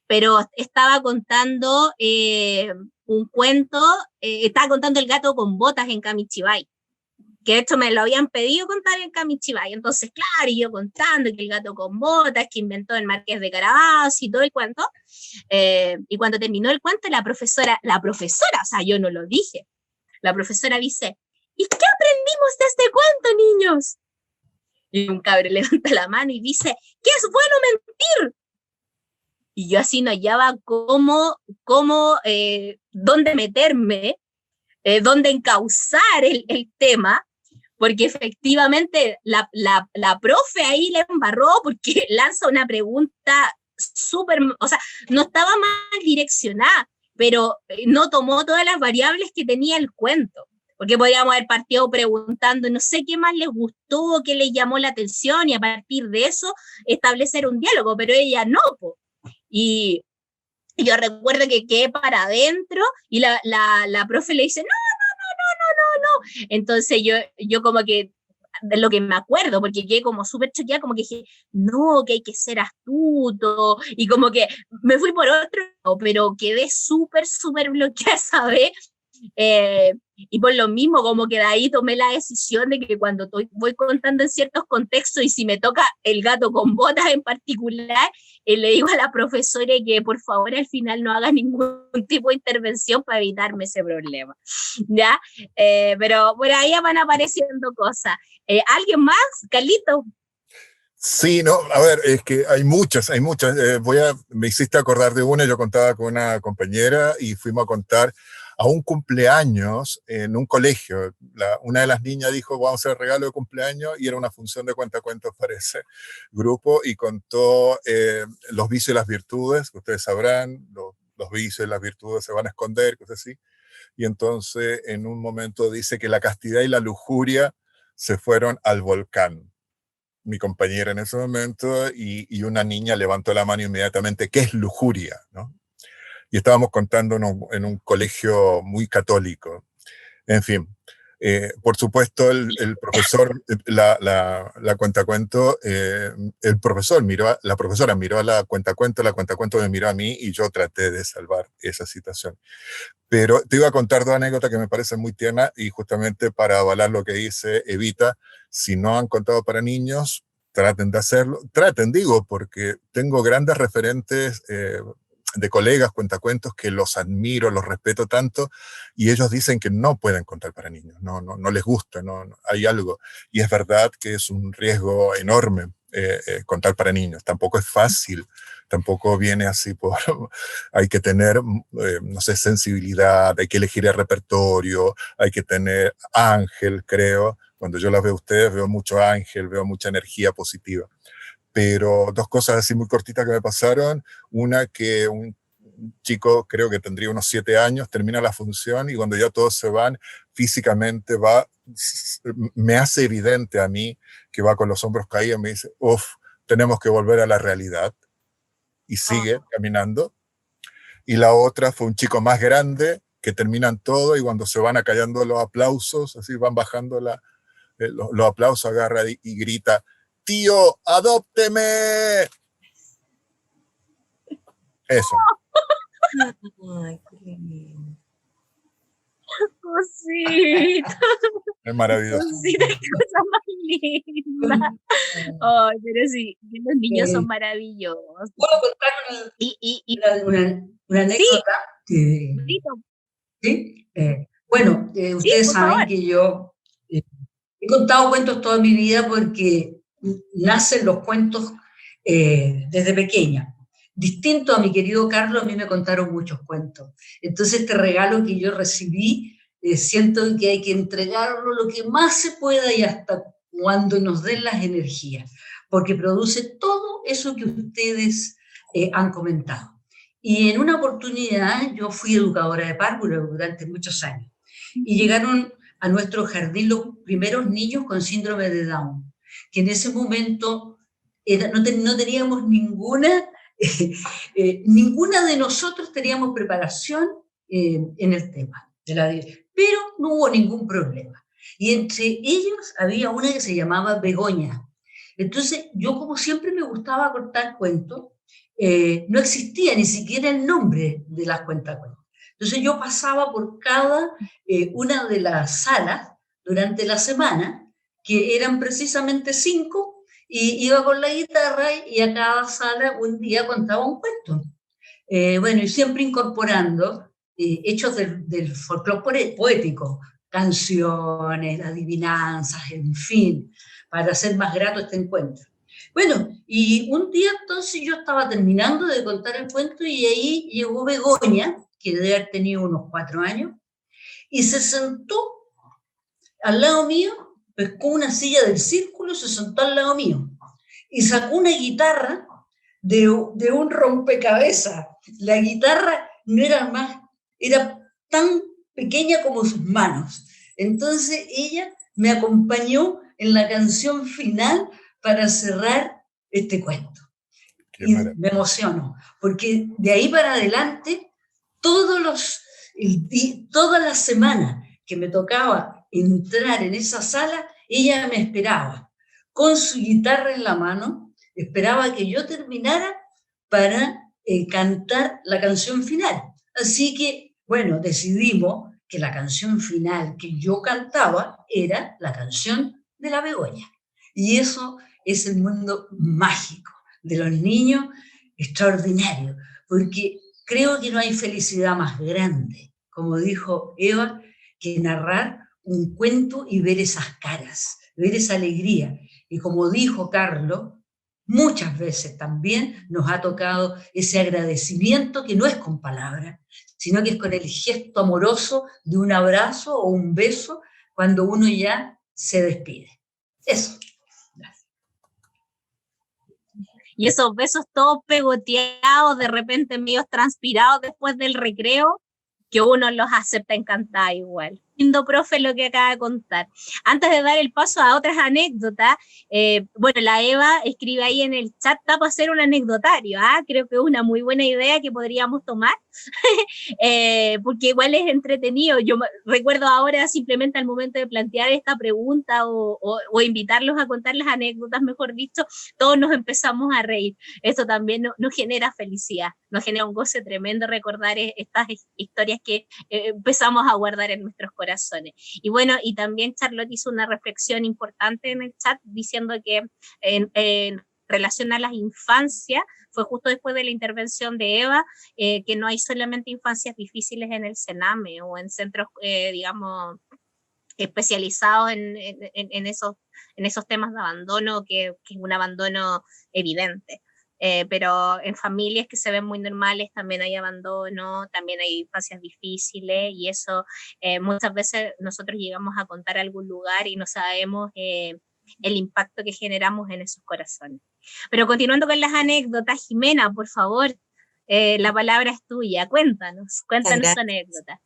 pero estaba contando un cuento, estaba contando El gato con botas en Kamichibai, que de hecho me lo habían pedido contar en Kamichibai. Entonces, claro, y yo contando que el gato con botas, que inventó el Marqués de Carabas y todo el cuento. Y cuando terminó el cuento, la profesora, o sea, yo no lo dije, la profesora dice, ¿y qué aprendimos de este cuento, niños? Y un cabrón levanta la mano y dice, que es bueno mentir. Y yo así no hallaba dónde meterme, dónde encauzar el tema, porque efectivamente la profe ahí le embarró porque lanza una pregunta súper, o sea, no estaba mal direccionada, pero no tomó todas las variables que tenía el cuento, porque podíamos haber partido preguntando, no sé qué más les gustó, qué les llamó la atención, y a partir de eso establecer un diálogo, pero ella no, po. Y yo recuerdo que quedé para adentro y la profe le dice, no. Entonces yo como que, de lo que me acuerdo, porque quedé como súper choqueada, como que dije, no, que hay que ser astuto, y como que me fui por otro lado, pero quedé súper bloqueada, ¿sabes? Y por lo mismo, como que de ahí tomé la decisión de que cuando voy contando en ciertos contextos, y si me toca el gato con botas en particular, le digo a la profesora que por favor al final no haga ningún tipo de intervención para evitarme ese problema, ¿ya? Pero por ahí van apareciendo cosas. ¿Alguien más? Carlito. Sí, no, a ver, es que hay muchas. Me hiciste acordar de una. Yo contaba con una compañera y fuimos a contar a un cumpleaños en un colegio. Una de las niñas dijo, vamos a hacer regalo de cumpleaños, y era una función de cuentacuentos para ese grupo, y contó los vicios y las virtudes, que ustedes sabrán, los vicios y las virtudes se van a esconder, cosas así. Y entonces en un momento dice que la castidad y la lujuria se fueron al volcán. Mi compañera en ese momento, y una niña levantó la mano inmediatamente, ¿qué es lujuria? ¿No? Y estábamos contando en un colegio muy católico. En fin, por supuesto, el profesor, la cuentacuento, la profesora miró a la cuentacuento me miró a mí, y yo traté de salvar esa situación. Pero te iba a contar 2 anécdotas que me parecen muy tiernas, y justamente para avalar lo que dice Evita, si no han contado para niños, traten de hacerlo. Digo, porque tengo grandes referentes de colegas cuentacuentos que los admiro, los respeto tanto, y ellos dicen que no pueden contar para niños, no les gusta, hay algo. Y es verdad que es un riesgo enorme contar para niños. Tampoco es fácil, tampoco viene así hay que tener, no sé, sensibilidad, hay que elegir el repertorio, hay que tener ángel, creo. Cuando yo las veo a ustedes, veo mucho ángel, veo mucha energía positiva. Pero 2 cosas así muy cortitas que me pasaron. Una, que un chico, creo que tendría unos 7 años, termina la función, y cuando ya todos se van, físicamente me hace evidente a mí que va con los hombros caídos, me dice, tenemos que volver a la realidad, y sigue caminando. Y la otra fue un chico más grande, que terminan todo, y cuando se van acallando los aplausos, así van bajando los aplausos, agarra y grita, ¡tío, adópteme! Eso. Ay, qué lindo. Cosita. Es maravilloso. Cosita, qué cosa más linda. Ay, pero sí, los niños son maravillosos. ¿Puedo contar una anécdota? Sí. ¿Sí? Bueno, ustedes saben que yo he contado cuentos toda mi vida, porque nacen los cuentos desde pequeña. Distinto a mi querido Carlos, a mí me contaron muchos cuentos. Entonces este regalo que yo recibí, siento que hay que entregarlo lo que más se pueda y hasta cuando nos den las energías, porque produce todo eso que ustedes han comentado. Y en una oportunidad yo fui educadora de párvulos durante muchos años, y llegaron a nuestro jardín los primeros niños con síndrome de Down, que en ese momento no teníamos ninguna de nosotros teníamos preparación en el tema, pero no hubo ningún problema. Y entre ellos había una que se llamaba Begoña. Entonces, yo como siempre me gustaba contar cuentos, no existía ni siquiera el nombre de las cuentacuentos. Entonces yo pasaba por cada una de las salas durante la semana, que eran precisamente 5, y iba con la guitarra y a cada sala un día contaba un cuento. Bueno, y siempre incorporando hechos del folclore poético, canciones, adivinanzas, en fin, para hacer más grato este encuentro. Bueno, y un día entonces yo estaba terminando de contar el cuento y ahí llegó Begoña, que debe haber tenido unos 4 años, y se sentó al lado mío, pescó una silla del círculo, se sentó al lado mío, y sacó una guitarra de un rompecabezas. La guitarra no era más, era tan pequeña como sus manos. Entonces ella me acompañó en la canción final para cerrar este cuento. Y me emociono, porque de ahí para adelante, todas las semanas que me tocaba entrar en esa sala, ella me esperaba, con su guitarra en la mano, esperaba que yo terminara para cantar la canción final. Así que, bueno, decidimos que la canción final que yo cantaba era la canción de la Begoña. Y eso es el mundo mágico de los niños, extraordinario, porque creo que no hay felicidad más grande, como dijo Eva, que narrar un cuento y ver esas caras, ver esa alegría. Y como dijo Carlos, muchas veces también nos ha tocado ese agradecimiento que no es con palabras, sino que es con el gesto amoroso de un abrazo o un beso cuando uno ya se despide. Eso. Y esos besos todos pegoteados, de repente medio transpirados después del recreo, que uno los acepta encantada igual. Lindo, profe, lo que acaba de contar. Antes de dar el paso a otras anécdotas, bueno, la Eva escribe ahí en el chat, está para hacer un anecdotario, creo que es una muy buena idea que podríamos tomar, porque igual es entretenido. Yo recuerdo ahora simplemente al momento de plantear esta pregunta o invitarlos a contar las anécdotas, mejor dicho, todos nos empezamos a reír. Esto también nos genera felicidad, nos genera un goce tremendo recordar estas historias que empezamos a guardar en nuestros corazones. Y bueno, y también Charlotte hizo una reflexión importante en el chat diciendo que en relación a las infancias, fue justo después de la intervención de Eva, que no hay solamente infancias difíciles en el Sename o en centros, digamos, especializados en esos temas de abandono, que es un abandono evidente. Pero en familias que se ven muy normales también hay abandono, también hay infancias difíciles, y eso muchas veces nosotros llegamos a contar a algún lugar y no sabemos el impacto que generamos en esos corazones. Pero continuando con las anécdotas, Jimena, por favor, la palabra es tuya, cuéntanos tu anécdota.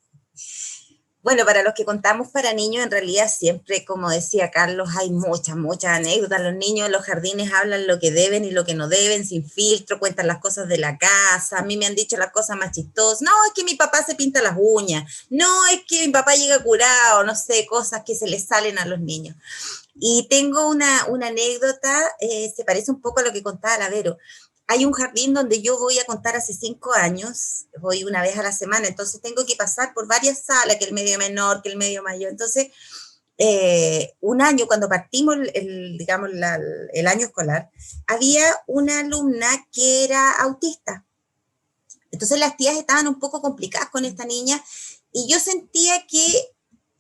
Bueno, para los que contamos para niños, en realidad siempre, como decía Carlos, hay muchas anécdotas. Los niños en los jardines hablan lo que deben y lo que no deben, sin filtro, cuentan las cosas de la casa. A mí me han dicho las cosas más chistosas. No, es que mi papá se pinta las uñas. No, es que mi papá llega curado. No sé, cosas que se les salen a los niños. Y tengo una anécdota, se parece un poco a lo que contaba la Vero. Hay un jardín donde yo voy a contar hace 5 años, voy una vez a la semana, entonces tengo que pasar por varias salas, que el medio menor, que el medio mayor. Entonces, un año, cuando partimos el año escolar, había una alumna que era autista. Entonces las tías estaban un poco complicadas con esta niña y yo sentía que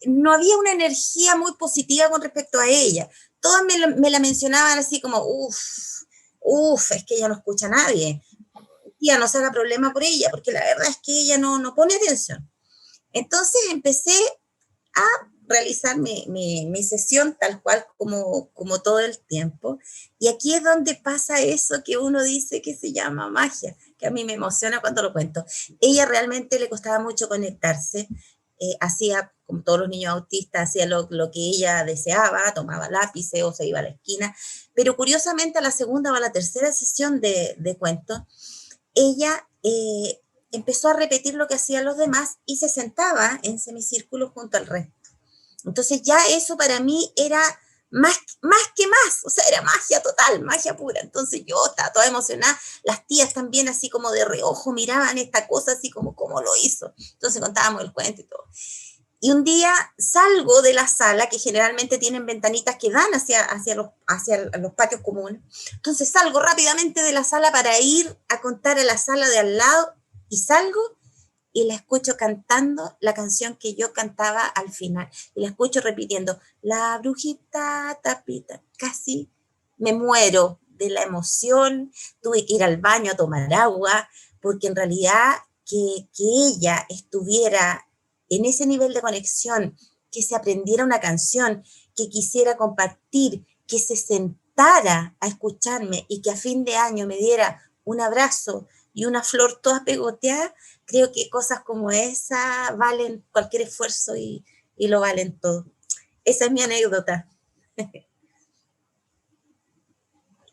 no había una energía muy positiva con respecto a ella. Todas me la mencionaban así como, es que ella no escucha a nadie. Tía, no se haga problema por ella, porque la verdad es que ella no pone atención. Entonces empecé a realizar mi sesión tal cual como todo el tiempo. Y aquí es donde pasa eso que uno dice que se llama magia, que a mí me emociona cuando lo cuento. Ella realmente le costaba mucho conectarse, hacía como todos los niños autistas, hacía lo que ella deseaba, tomaba lápices o se iba a la esquina, pero curiosamente a la segunda o a la tercera sesión de cuentos, ella empezó a repetir lo que hacían los demás y se sentaba en semicírculo junto al resto. Entonces ya eso para mí era más que más, o sea, era magia total, magia pura. Entonces yo estaba toda emocionada, las tías también así como de reojo miraban esta cosa así como cómo lo hizo. Entonces contábamos el cuento y todo. Y un día salgo de la sala, que generalmente tienen ventanitas que dan hacia los patios comunes. Entonces salgo rápidamente de la sala para ir a contar a la sala de al lado y salgo y la escucho cantando la canción que yo cantaba al final. Y la escucho repitiendo, la brujita tapita. Casi me muero de la emoción. Tuve que ir al baño a tomar agua, porque en realidad que ella estuviera en ese nivel de conexión, que se aprendiera una canción, que quisiera compartir, que se sentara a escucharme y que a fin de año me diera un abrazo y una flor toda pegoteada, creo que cosas como esa valen cualquier esfuerzo y lo valen todo. Esa es mi anécdota.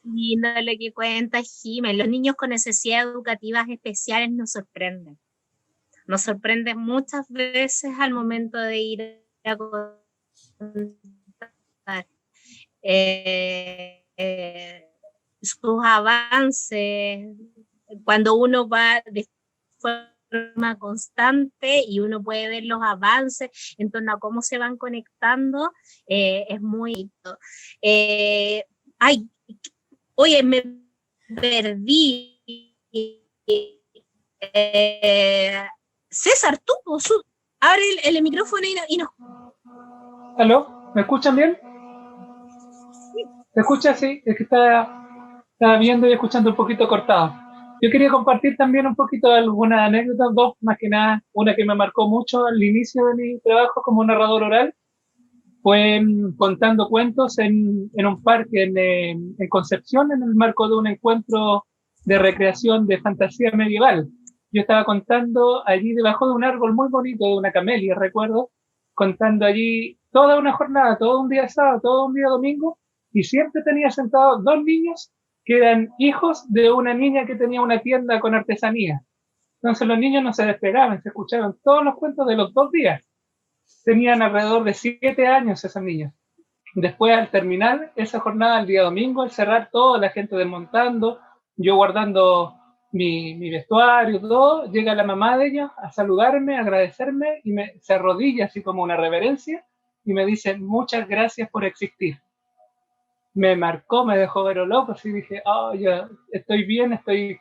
Y no lo que cuenta Jimé, los niños con necesidades educativas especiales nos sorprenden. Nos sorprenden muchas veces al momento de ir a contar sus avances, cuando uno va de forma constante y uno puede ver los avances en torno a cómo se van conectando, es muy lindo. Oye, me perdí. César, tú, abre el micrófono y nos... ¿Aló? ¿Me escuchan bien? ¿Me escuchas? Sí, es que estaba viendo y escuchando un poquito cortado. Yo quería compartir también un poquito de algunas anécdotas, dos, más que nada, una que me marcó mucho al inicio de mi trabajo como narrador oral, fue contando cuentos en un parque en Concepción, en el marco de un encuentro de recreación de fantasía medieval. Yo estaba contando allí debajo de un árbol muy bonito, de una camelia, recuerdo, contando allí toda una jornada, todo un día sábado, todo un día domingo, y siempre tenía sentados dos niños que eran hijos de una niña que tenía una tienda con artesanía. Entonces los niños no se despegaban, se escuchaban todos los cuentos de los 2 días. Tenían alrededor de 7 años esos niños. Después, al terminar esa jornada, el día domingo, al cerrar todo, la gente desmontando, yo guardando mi vestuario, todo, llega la mamá de ellos a saludarme, a agradecerme, y se arrodilla así como una reverencia, y me dice, muchas gracias por existir. Me marcó, me dejó ver loco, así dije, yo estoy bien, estoy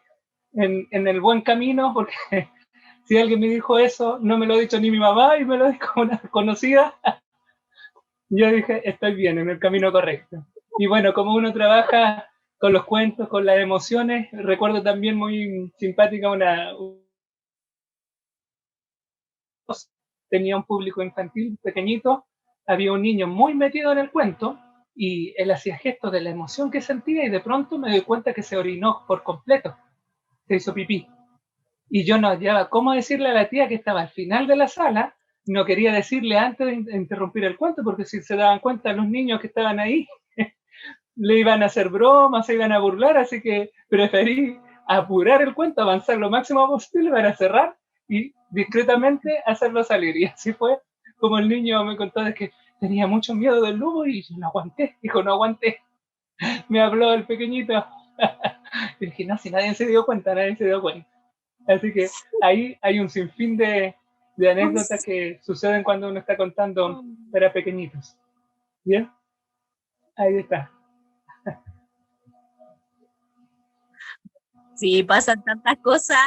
en el buen camino, porque si alguien me dijo eso, no me lo ha dicho ni mi mamá, y me lo dijo una conocida, yo dije, estoy bien, en el camino correcto. Y bueno, como uno trabaja con los cuentos, con las emociones, recuerdo también muy simpática tenía un público infantil pequeñito, había un niño muy metido en el cuento, y él hacía gestos de la emoción que sentía, y de pronto me doy cuenta que se orinó por completo, se hizo pipí. Y yo no hallaba cómo decirle a la tía que estaba al final de la sala, no quería decirle antes de interrumpir el cuento, porque si se daban cuenta los niños que estaban ahí, le iban a hacer bromas, se iban a burlar, así que preferí apurar el cuento, avanzar lo máximo posible para cerrar y discretamente hacerlo salir. Y así fue como el niño me contó de que tenía mucho miedo del lobo y yo no aguanté, dijo, no aguanté. Me habló el pequeñito. Y dije, no, si nadie se dio cuenta, nadie se dio cuenta. Así que ahí hay un sinfín de anécdotas que suceden cuando uno está contando para pequeñitos. ¿Bien? Ahí está. Sí, pasan tantas cosas.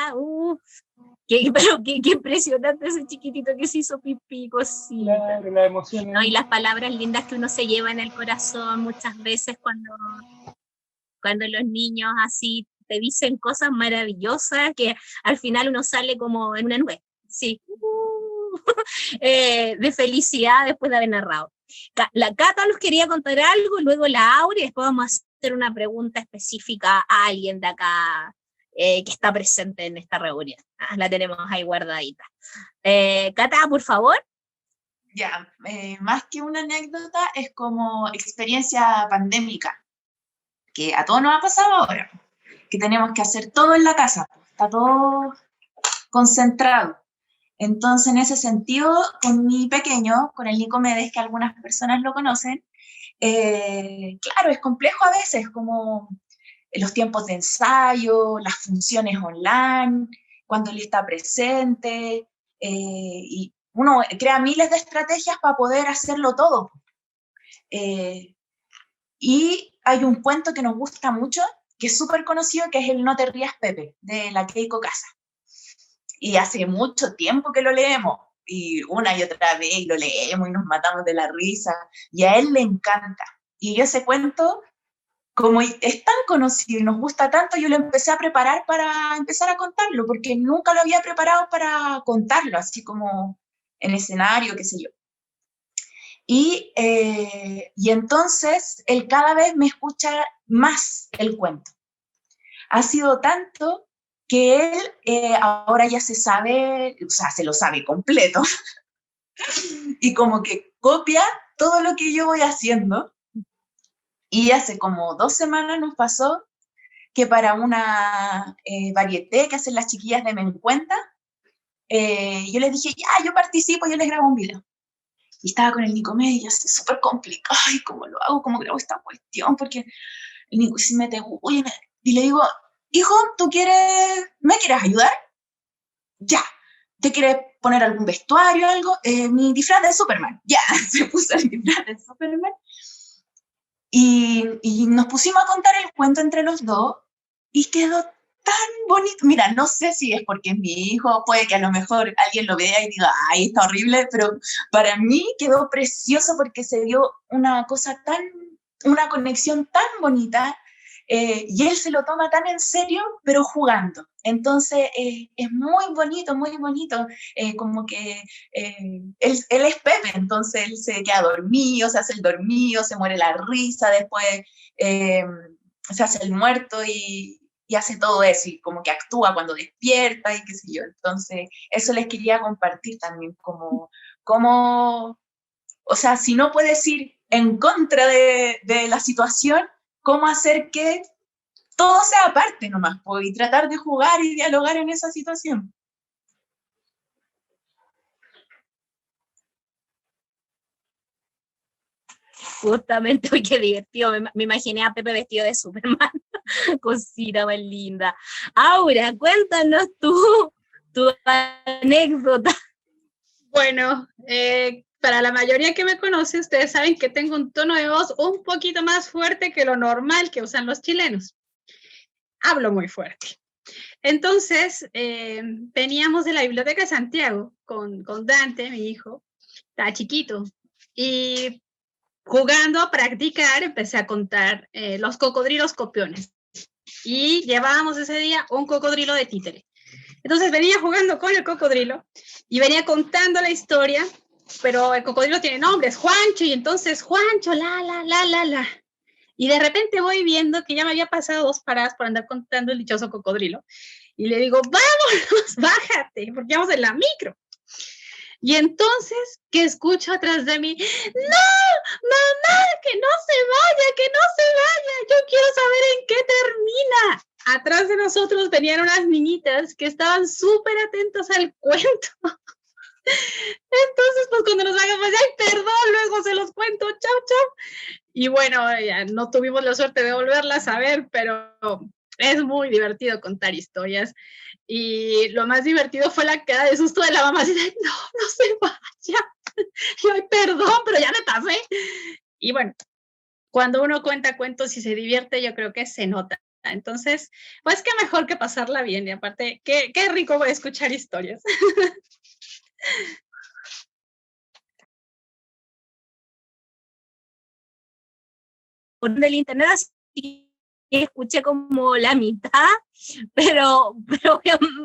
Pero qué impresionante ese chiquitito que se hizo pipí, cosita. Claro, la emoción. ¿No? Y las palabras lindas que uno se lleva en el corazón muchas veces cuando los niños así te dicen cosas maravillosas que al final uno sale como en una nube, sí, de felicidad después de haber narrado. La Cata nos quería contar algo, luego la Aure, y después vamos a hacer una pregunta específica a alguien de acá que está presente en esta reunión. La tenemos ahí guardadita. Cata, por favor. Ya, más que una anécdota, es como experiencia pandémica, que a todos nos ha pasado ahora, que tenemos que hacer todo en la casa, está todo concentrado. Entonces, en ese sentido, con mi pequeño, con el Nicomedes, que algunas personas lo conocen, claro, es complejo a veces, como los tiempos de ensayo, las funciones online, cuando él está presente, y uno crea miles de estrategias para poder hacerlo todo. Y hay un cuento que nos gusta mucho, que es súper conocido, que es el No te rías, Pepe, de la Keiko Casa. Y hace mucho tiempo que lo leemos, y una y otra vez, y lo leemos y nos matamos de la risa, y a él le encanta. Y yo ese cuento, como es tan conocido y nos gusta tanto, yo lo empecé a preparar para empezar a contarlo, porque nunca lo había preparado para contarlo, así como en escenario, qué sé yo. Y entonces él cada vez me escucha más el cuento. Ha sido tanto que él ahora ya se sabe, o sea, se lo sabe completo, y como que copia todo lo que yo voy haciendo. Y hace como 2 semanas nos pasó que para una varieté que hacen las chiquillas de Me Encuentra, yo les dije, ya, yo participo, yo les grabo un video. Y estaba con el Nicomedes y así súper complicado, ay, ¿cómo lo hago? ¿Cómo grabo esta cuestión? Porque el Nico se mete, y le digo, hijo, ¿me quieres ayudar? Ya. ¿Te quieres poner algún vestuario o algo? Mi disfraz de Superman. Ya, se puso el disfraz de Superman. Y nos pusimos a contar el cuento entre los dos y quedó tan bonito. Mira, no sé si es porque es mi hijo, puede que a lo mejor alguien lo vea y diga, ay, está horrible, pero para mí quedó precioso porque se dio una conexión tan bonita, y él se lo toma tan en serio, pero jugando. Entonces, es muy bonito, como que él es Pepe, entonces él se queda dormido, se hace el dormido, se muere la risa, después se hace el muerto y hace todo eso, y como que actúa cuando despierta y qué sé yo. Entonces, eso les quería compartir también, como o sea, si no puedes ir en contra de la situación, cómo hacer que todo sea parte nomás, y tratar de jugar y dialogar en esa situación. Justamente, uy, qué divertido, me imaginé a Pepe vestido de Superman, cosita más linda. Aura, cuéntanos tu anécdota. Bueno, para la mayoría que me conoce, ustedes saben que tengo un tono de voz un poquito más fuerte que lo normal que usan los chilenos. Hablo muy fuerte. Entonces, veníamos de la Biblioteca de Santiago con Dante, mi hijo, estaba chiquito, y jugando a practicar, empecé a contar los cocodrilos copiones. Y llevábamos ese día un cocodrilo de títere. Entonces venía jugando con el cocodrilo y venía contando la historia, pero el cocodrilo tiene nombre, es Juancho, y entonces Juancho, la. Y de repente voy viendo que ya me había pasado 2 paradas por andar contando el dichoso cocodrilo. Y le digo, vámonos, bájate, porque vamos en la micro. Y entonces, que escucho atrás de mí, ¡no, mamá, que no se vaya! Yo quiero saber en qué termina. Atrás de nosotros venían unas niñitas que estaban súper atentas al cuento. Entonces, pues cuando nos hagamos, ay, perdón, luego se los cuento, chao. Y bueno, ya no tuvimos la suerte de volverlas a ver, pero es muy divertido contar historias. Y lo más divertido fue la cara de susto de la mamá, así de, no se vaya. Y ay, perdón, pero ya me pasé. Y bueno, cuando uno cuenta cuentos y se divierte, yo creo que se nota. Entonces, pues qué mejor que pasarla bien. Y aparte, qué rico escuchar historias. Por del internet, así que escuché como la mitad, pero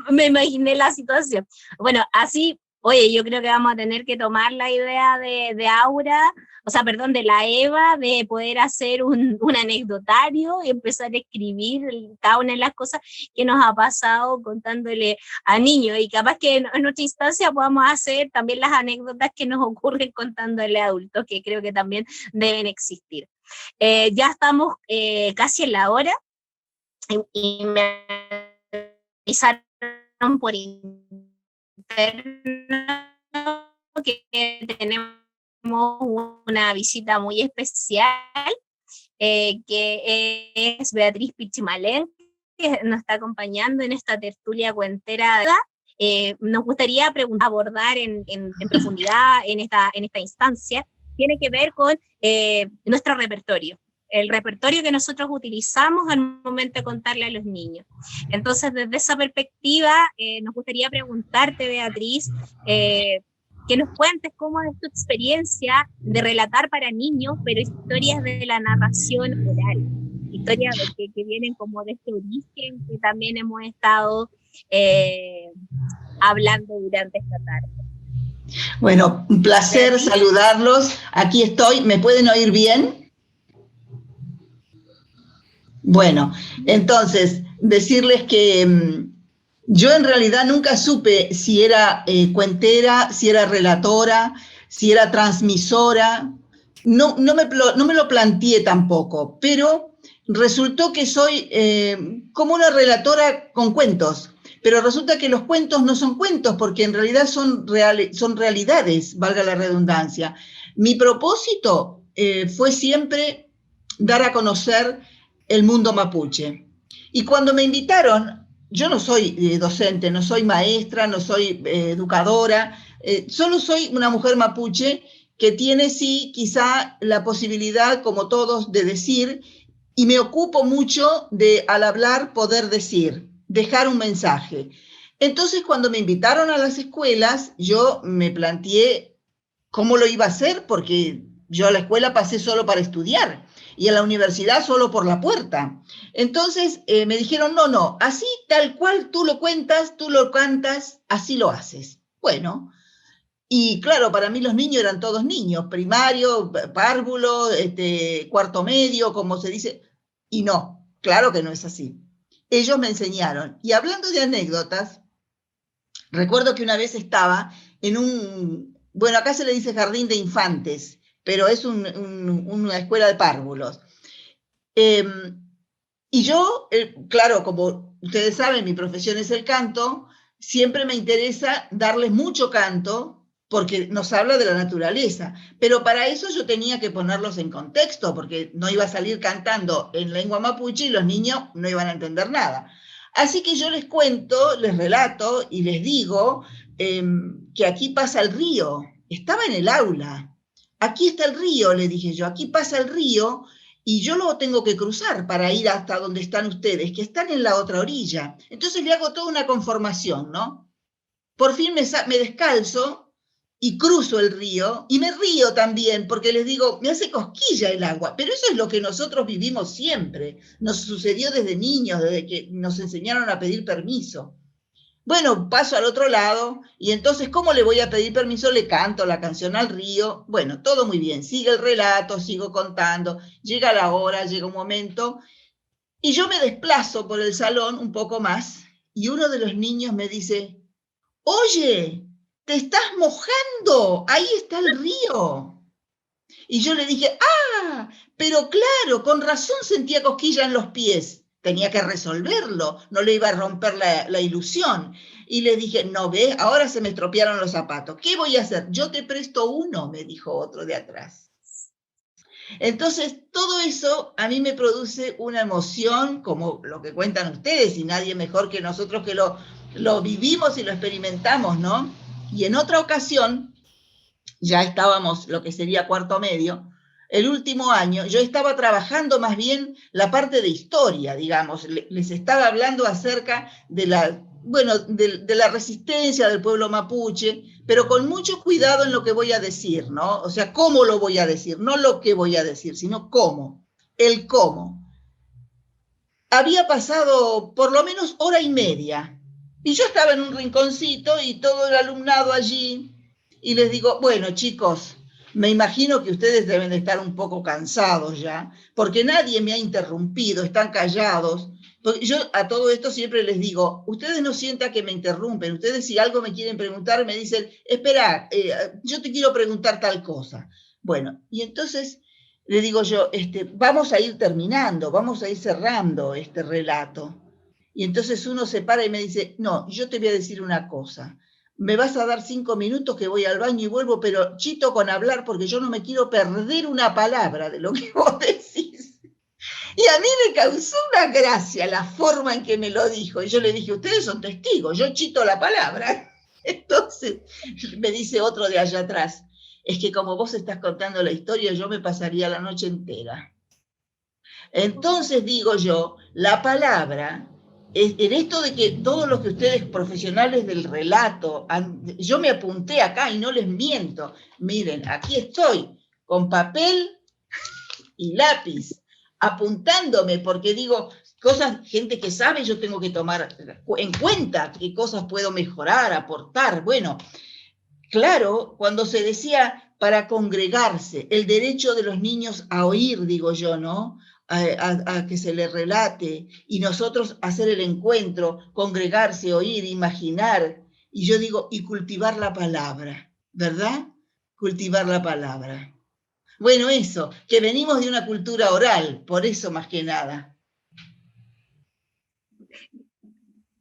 me imaginé la situación. Bueno, así Oye, yo creo que vamos a tener que tomar la idea de Aura, o sea, perdón, de la Eva, de poder hacer un anecdotario y empezar a escribir cada una de las cosas que nos ha pasado contándole a niños, y capaz que en nuestra instancia podamos hacer también las anécdotas que nos ocurren contándole a adultos, que creo que también deben existir. Ya estamos casi en la hora, y me avisaron por interno que tenemos una visita muy especial, que es Beatriz Pichimalén, que nos está acompañando en esta tertulia cuentera. Nos gustaría abordar en profundidad en esta instancia, tiene que ver con nuestro repertorio, el repertorio que nosotros utilizamos al momento de contarle a los niños. Entonces, desde esa perspectiva, nos gustaría preguntarte, Beatriz, que nos cuentes cómo es tu experiencia de relatar para niños, pero historias de la narración oral, historias que vienen como de este origen que también hemos estado hablando durante esta tarde. Bueno, un placer Beatriz, saludarlos. Aquí estoy. ¿Me pueden oír bien? Bueno, entonces, decirles que yo en realidad nunca supe si era cuentera, si era relatora, si era transmisora. No me lo planteé tampoco, pero resultó que soy como una relatora con cuentos. Pero resulta que los cuentos no son cuentos, porque en realidad son realidades, valga la redundancia. Mi propósito fue siempre dar a conocer el mundo mapuche. Y cuando me invitaron, yo no soy docente, no soy maestra, no soy educadora, solo soy una mujer mapuche que tiene, sí, quizá la posibilidad, como todos, de decir, y me ocupo mucho de, al hablar, poder decir, dejar un mensaje. Entonces, cuando me invitaron a las escuelas, yo me planteé cómo lo iba a hacer, porque yo a la escuela pasé solo para estudiar, y a la universidad solo por la puerta. Entonces me dijeron, no, así tal cual tú lo cuentas, tú lo cantas, así lo haces. Bueno, y claro, para mí los niños eran todos niños, primario, párvulo, cuarto medio, como se dice, y no, claro que no es así. Ellos me enseñaron. Y hablando de anécdotas, recuerdo que una vez estaba en bueno, acá se le dice jardín de infantes, pero es una escuela de párvulos. Y yo, claro, como ustedes saben, mi profesión es el canto, siempre me interesa darles mucho canto, porque nos habla de la naturaleza, pero para eso yo tenía que ponerlos en contexto, porque no iba a salir cantando en lengua mapuche y los niños no iban a entender nada. Así que yo les cuento, les relato y les digo que aquí pasa el río. Estaba en el aula. Aquí está el río, le dije yo, aquí pasa el río y yo lo tengo que cruzar para ir hasta donde están ustedes, que están en la otra orilla. Entonces le hago toda una conformación, ¿no? Por fin me descalzo y cruzo el río y me río también porque les digo, me hace cosquilla el agua, pero eso es lo que nosotros vivimos siempre. Nos sucedió desde niños, desde que nos enseñaron a pedir permiso. Bueno, paso al otro lado, y entonces, ¿cómo le voy a pedir permiso? Le canto la canción al río. Bueno, todo muy bien, sigue el relato, sigo contando, llega la hora, llega un momento, y yo me desplazo por el salón un poco más, y uno de los niños me dice, oye, te estás mojando, ahí está el río. Y yo le dije, pero claro, con razón sentía cosquilla en los pies. Tenía que resolverlo, no le iba a romper la ilusión. Y le dije, no, ¿ves? Ahora se me estropearon los zapatos. ¿Qué voy a hacer? Yo te presto uno, me dijo otro de atrás. Entonces, todo eso a mí me produce una emoción, como lo que cuentan ustedes, y nadie mejor que nosotros que lo vivimos y lo experimentamos, ¿no? Y en otra ocasión, ya estábamos, lo que sería cuarto medio, el último año, yo estaba trabajando más bien la parte de historia, digamos, les estaba hablando acerca de la resistencia del pueblo mapuche, pero con mucho cuidado en lo que voy a decir, ¿no? O sea, cómo lo voy a decir, no lo que voy a decir, sino cómo, el cómo. Había pasado por lo menos hora y media Y yo estaba en un rinconcito y todo el alumnado allí, y les digo, bueno, chicos, me imagino que ustedes deben de estar un poco cansados ya, porque nadie me ha interrumpido, están callados. Porque yo a todo esto siempre les digo, ustedes no sientan que me interrumpen, ustedes si algo me quieren preguntar me dicen, espera, yo te quiero preguntar tal cosa. Bueno, y entonces le digo yo, vamos a ir terminando, vamos a ir cerrando este relato. Y entonces uno se para y me dice, no, yo te voy a decir una cosa, me vas a dar 5 minutos que voy al baño y vuelvo, pero chito con hablar porque yo no me quiero perder una palabra de lo que vos decís. Y a mí me causó una gracia la forma en que me lo dijo. Y yo le dije, ustedes son testigos, yo chito la palabra. Entonces me dice otro de allá atrás, es que como vos estás contando la historia, yo me pasaría la noche entera. Entonces digo yo, la palabra, en esto de que todos los que ustedes profesionales del relato, yo me apunté acá y no les miento, miren, aquí estoy, con papel y lápiz, apuntándome, porque digo, cosas, gente que sabe, yo tengo que tomar en cuenta qué cosas puedo mejorar, aportar. Bueno, claro, cuando se decía para congregarse, el derecho de los niños a oír, digo yo, ¿no? A que se les relate, y nosotros hacer el encuentro, congregarse, oír, imaginar, y yo digo, y cultivar la palabra, ¿verdad? Cultivar la palabra. Bueno, eso, que venimos de una cultura oral, por eso más que nada.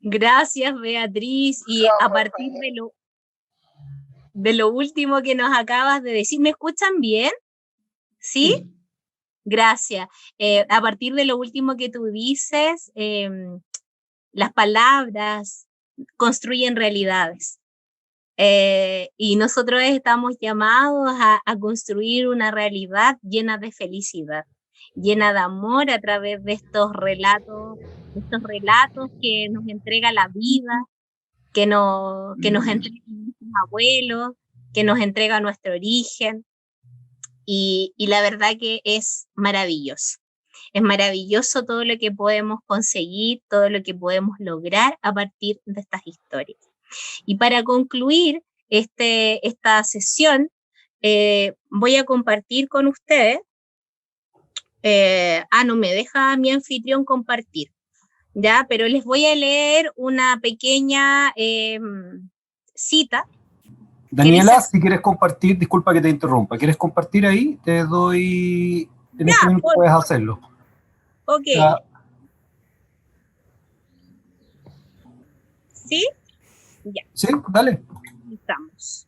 Gracias, Beatriz. Y a partir de lo último que nos acabas de decir, ¿me escuchan bien? ¿Sí? Sí. Gracias. A partir de lo último que tú dices, las palabras construyen realidades. Y nosotros estamos llamados a construir una realidad llena de felicidad, llena de amor a través de estos relatos que nos entrega la vida, que nos entrega nuestros abuelos, que nos entrega nuestro origen. Y la verdad que es maravilloso. Es maravilloso todo lo que podemos conseguir, todo lo que podemos lograr a partir de estas historias. Y para concluir esta sesión, voy a compartir con ustedes. No me deja mi anfitrión compartir, ¿ya? Pero les voy a leer una pequeña cita. Daniela, si quieres compartir, disculpa que te interrumpa, ¿quieres compartir ahí? Te doy, en este momento puedes hacerlo. Ok. ¿Sí? Ya. Sí, dale. Estamos.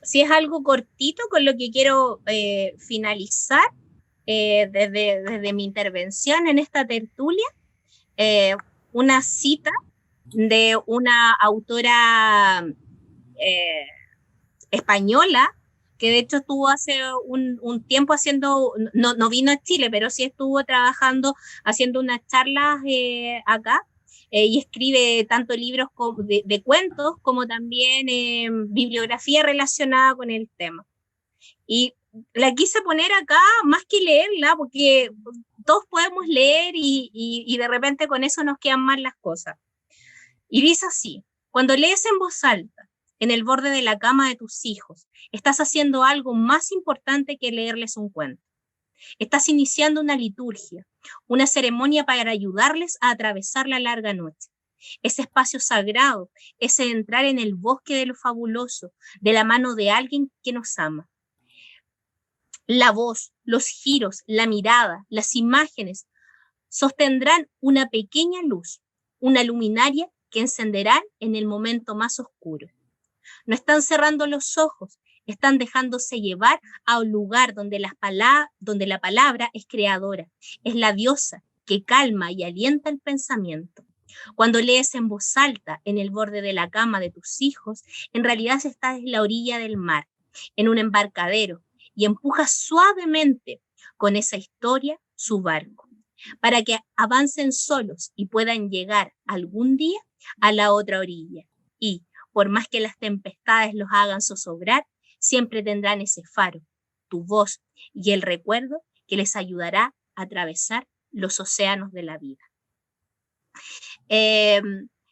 Si es algo cortito con lo que quiero finalizar desde mi intervención en esta tertulia, una cita de una autora española, que de hecho estuvo hace un tiempo haciendo, no vino a Chile, pero sí estuvo trabajando, haciendo unas charlas acá, y escribe tanto libros de cuentos como también bibliografía relacionada con el tema. Y la quise poner acá más que leerla, porque todos podemos leer y de repente con eso nos quedan mal las cosas. Y dice así: cuando lees en voz alta, en el borde de la cama de tus hijos, estás haciendo algo más importante que leerles un cuento. Estás iniciando una liturgia, una ceremonia para ayudarles a atravesar la larga noche. Ese espacio sagrado, ese entrar en el bosque de lo fabuloso, de la mano de alguien que nos ama. La voz, los giros, la mirada, las imágenes sostendrán una pequeña luz, una luminaria que encenderán en el momento más oscuro. No están cerrando los ojos, están dejándose llevar a un lugar donde la palabra es creadora, es la diosa que calma y alienta el pensamiento. Cuando lees en voz alta en el borde de la cama de tus hijos, en realidad estás en la orilla del mar, en un embarcadero, y empujas suavemente con esa historia su barco, para que avancen solos y puedan llegar algún día a la otra orilla. Y, por más que las tempestades los hagan zozobrar, siempre tendrán ese faro, tu voz y el recuerdo que les ayudará a atravesar los océanos de la vida.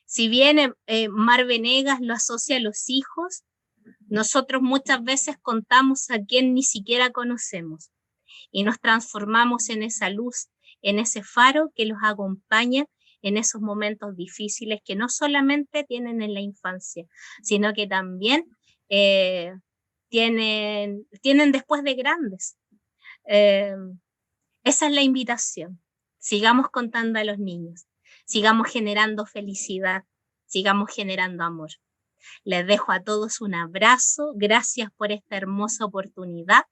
Si bien Mar Venegas lo asocia a los hijos, nosotros muchas veces contamos a quien ni siquiera conocemos y nos transformamos en esa luz, en ese faro que los acompaña en esos momentos difíciles que no solamente tienen en la infancia, sino que también tienen después de grandes. Esa es la invitación. Sigamos contando a los niños, sigamos generando felicidad, sigamos generando amor. Les dejo a todos un abrazo, gracias por esta hermosa oportunidad.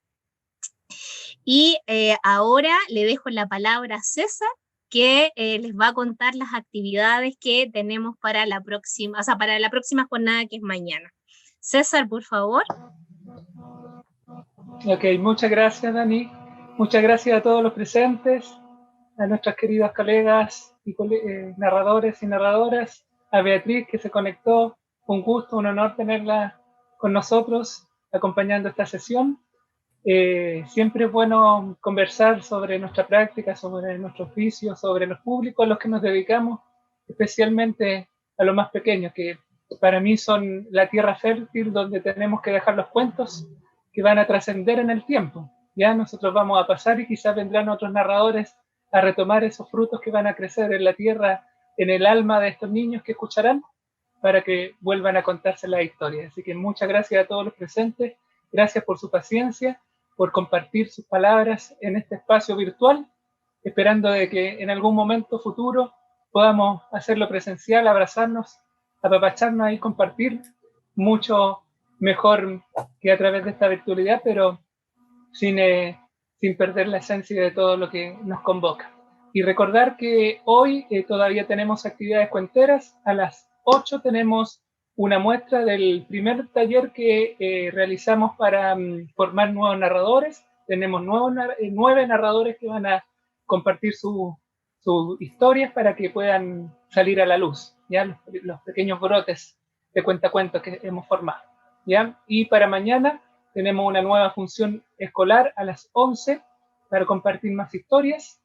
Y ahora le dejo la palabra a César, que les va a contar las actividades que tenemos para la próxima, para la próxima jornada, que es mañana. César, por favor. Ok, muchas gracias, Dani. Muchas gracias a todos los presentes, a nuestras queridas colegas y narradores y narradoras, a Beatriz, que se conectó. Un gusto, un honor tenerla con nosotros acompañando esta sesión. Siempre es bueno conversar sobre nuestra práctica, sobre nuestro oficio, sobre los públicos a los que nos dedicamos, especialmente a los más pequeños, que para mí son la tierra fértil donde tenemos que dejar los cuentos que van a trascender en el tiempo. Ya nosotros vamos a pasar y quizás vendrán otros narradores a retomar esos frutos que van a crecer en la tierra, en el alma de estos niños que escucharán, para que vuelvan a contarse la historia. Así que muchas gracias a todos los presentes, gracias por su paciencia, por compartir sus palabras en este espacio virtual, esperando de que en algún momento futuro podamos hacerlo presencial, abrazarnos, apapacharnos y compartir mucho mejor que a través de esta virtualidad, pero sin perder la esencia de todo lo que nos convoca. Y recordar que hoy todavía tenemos actividades cuenteras. A las 8 tenemos una muestra del primer taller que realizamos para formar nuevos narradores. Tenemos 9 narradores que van a compartir sus historias para que puedan salir a la luz, ¿ya? Los pequeños brotes de cuentacuentos que hemos formado, ¿ya? Y para mañana tenemos una nueva función escolar a las 11 para compartir más historias.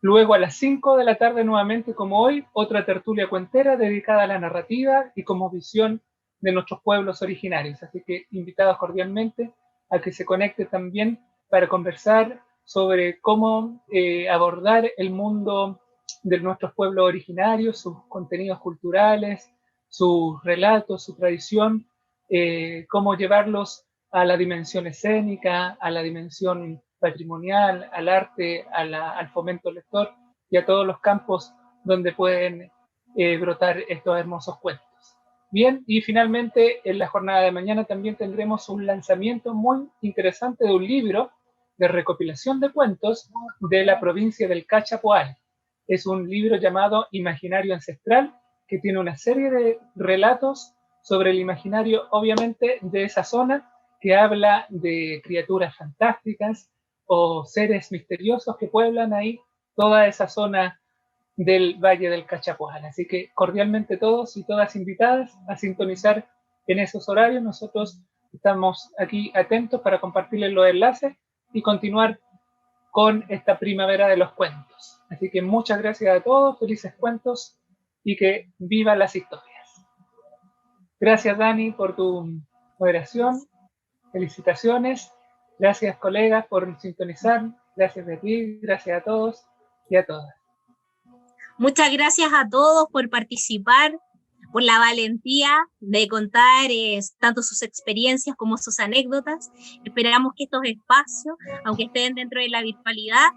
Luego a las 5 de la tarde nuevamente, como hoy, otra tertulia cuentera dedicada a la narrativa y como visión de nuestros pueblos originarios. Así que invitados cordialmente a que se conecte también para conversar sobre cómo abordar el mundo de nuestros pueblos originarios, sus contenidos culturales, sus relatos, su tradición, cómo llevarlos a la dimensión escénica, a la dimensión patrimonial, al arte, al fomento lector y a todos los campos donde pueden brotar estos hermosos cuentos. Bien, y finalmente en la jornada de mañana también tendremos un lanzamiento muy interesante de un libro de recopilación de cuentos de la provincia del Cachapoal. Es un libro llamado Imaginario Ancestral, que tiene una serie de relatos sobre el imaginario, obviamente, de esa zona, que habla de criaturas fantásticas o seres misteriosos que pueblan ahí toda esa zona del Valle del Cachapoal. Así que cordialmente todos y todas invitadas a sintonizar en esos horarios. Nosotros estamos aquí atentos para compartirles los enlaces y continuar con esta primavera de los cuentos. Así que muchas gracias a todos, felices cuentos y que vivan las historias. Gracias, Dani, por tu moderación. Felicitaciones. Gracias, colegas, por sintonizar. Gracias, Beatriz. Gracias a todos y a todas. Muchas gracias a todos por participar, por la valentía de contar tanto sus experiencias como sus anécdotas. Esperamos que estos espacios, aunque estén dentro de la virtualidad,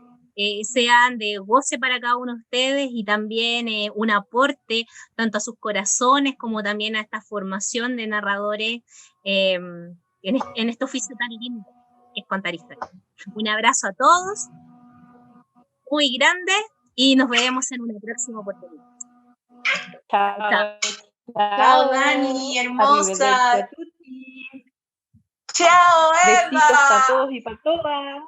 sean de goce para cada uno de ustedes y también un aporte tanto a sus corazones como también a esta formación de narradores en este oficio tan lindo que es contar historias. Un abrazo a todos, muy grande, y nos veremos en una próxima oportunidad. Chao. Chao, Dani, hermosa. Chao, Eva. Besitos para todos y para todas.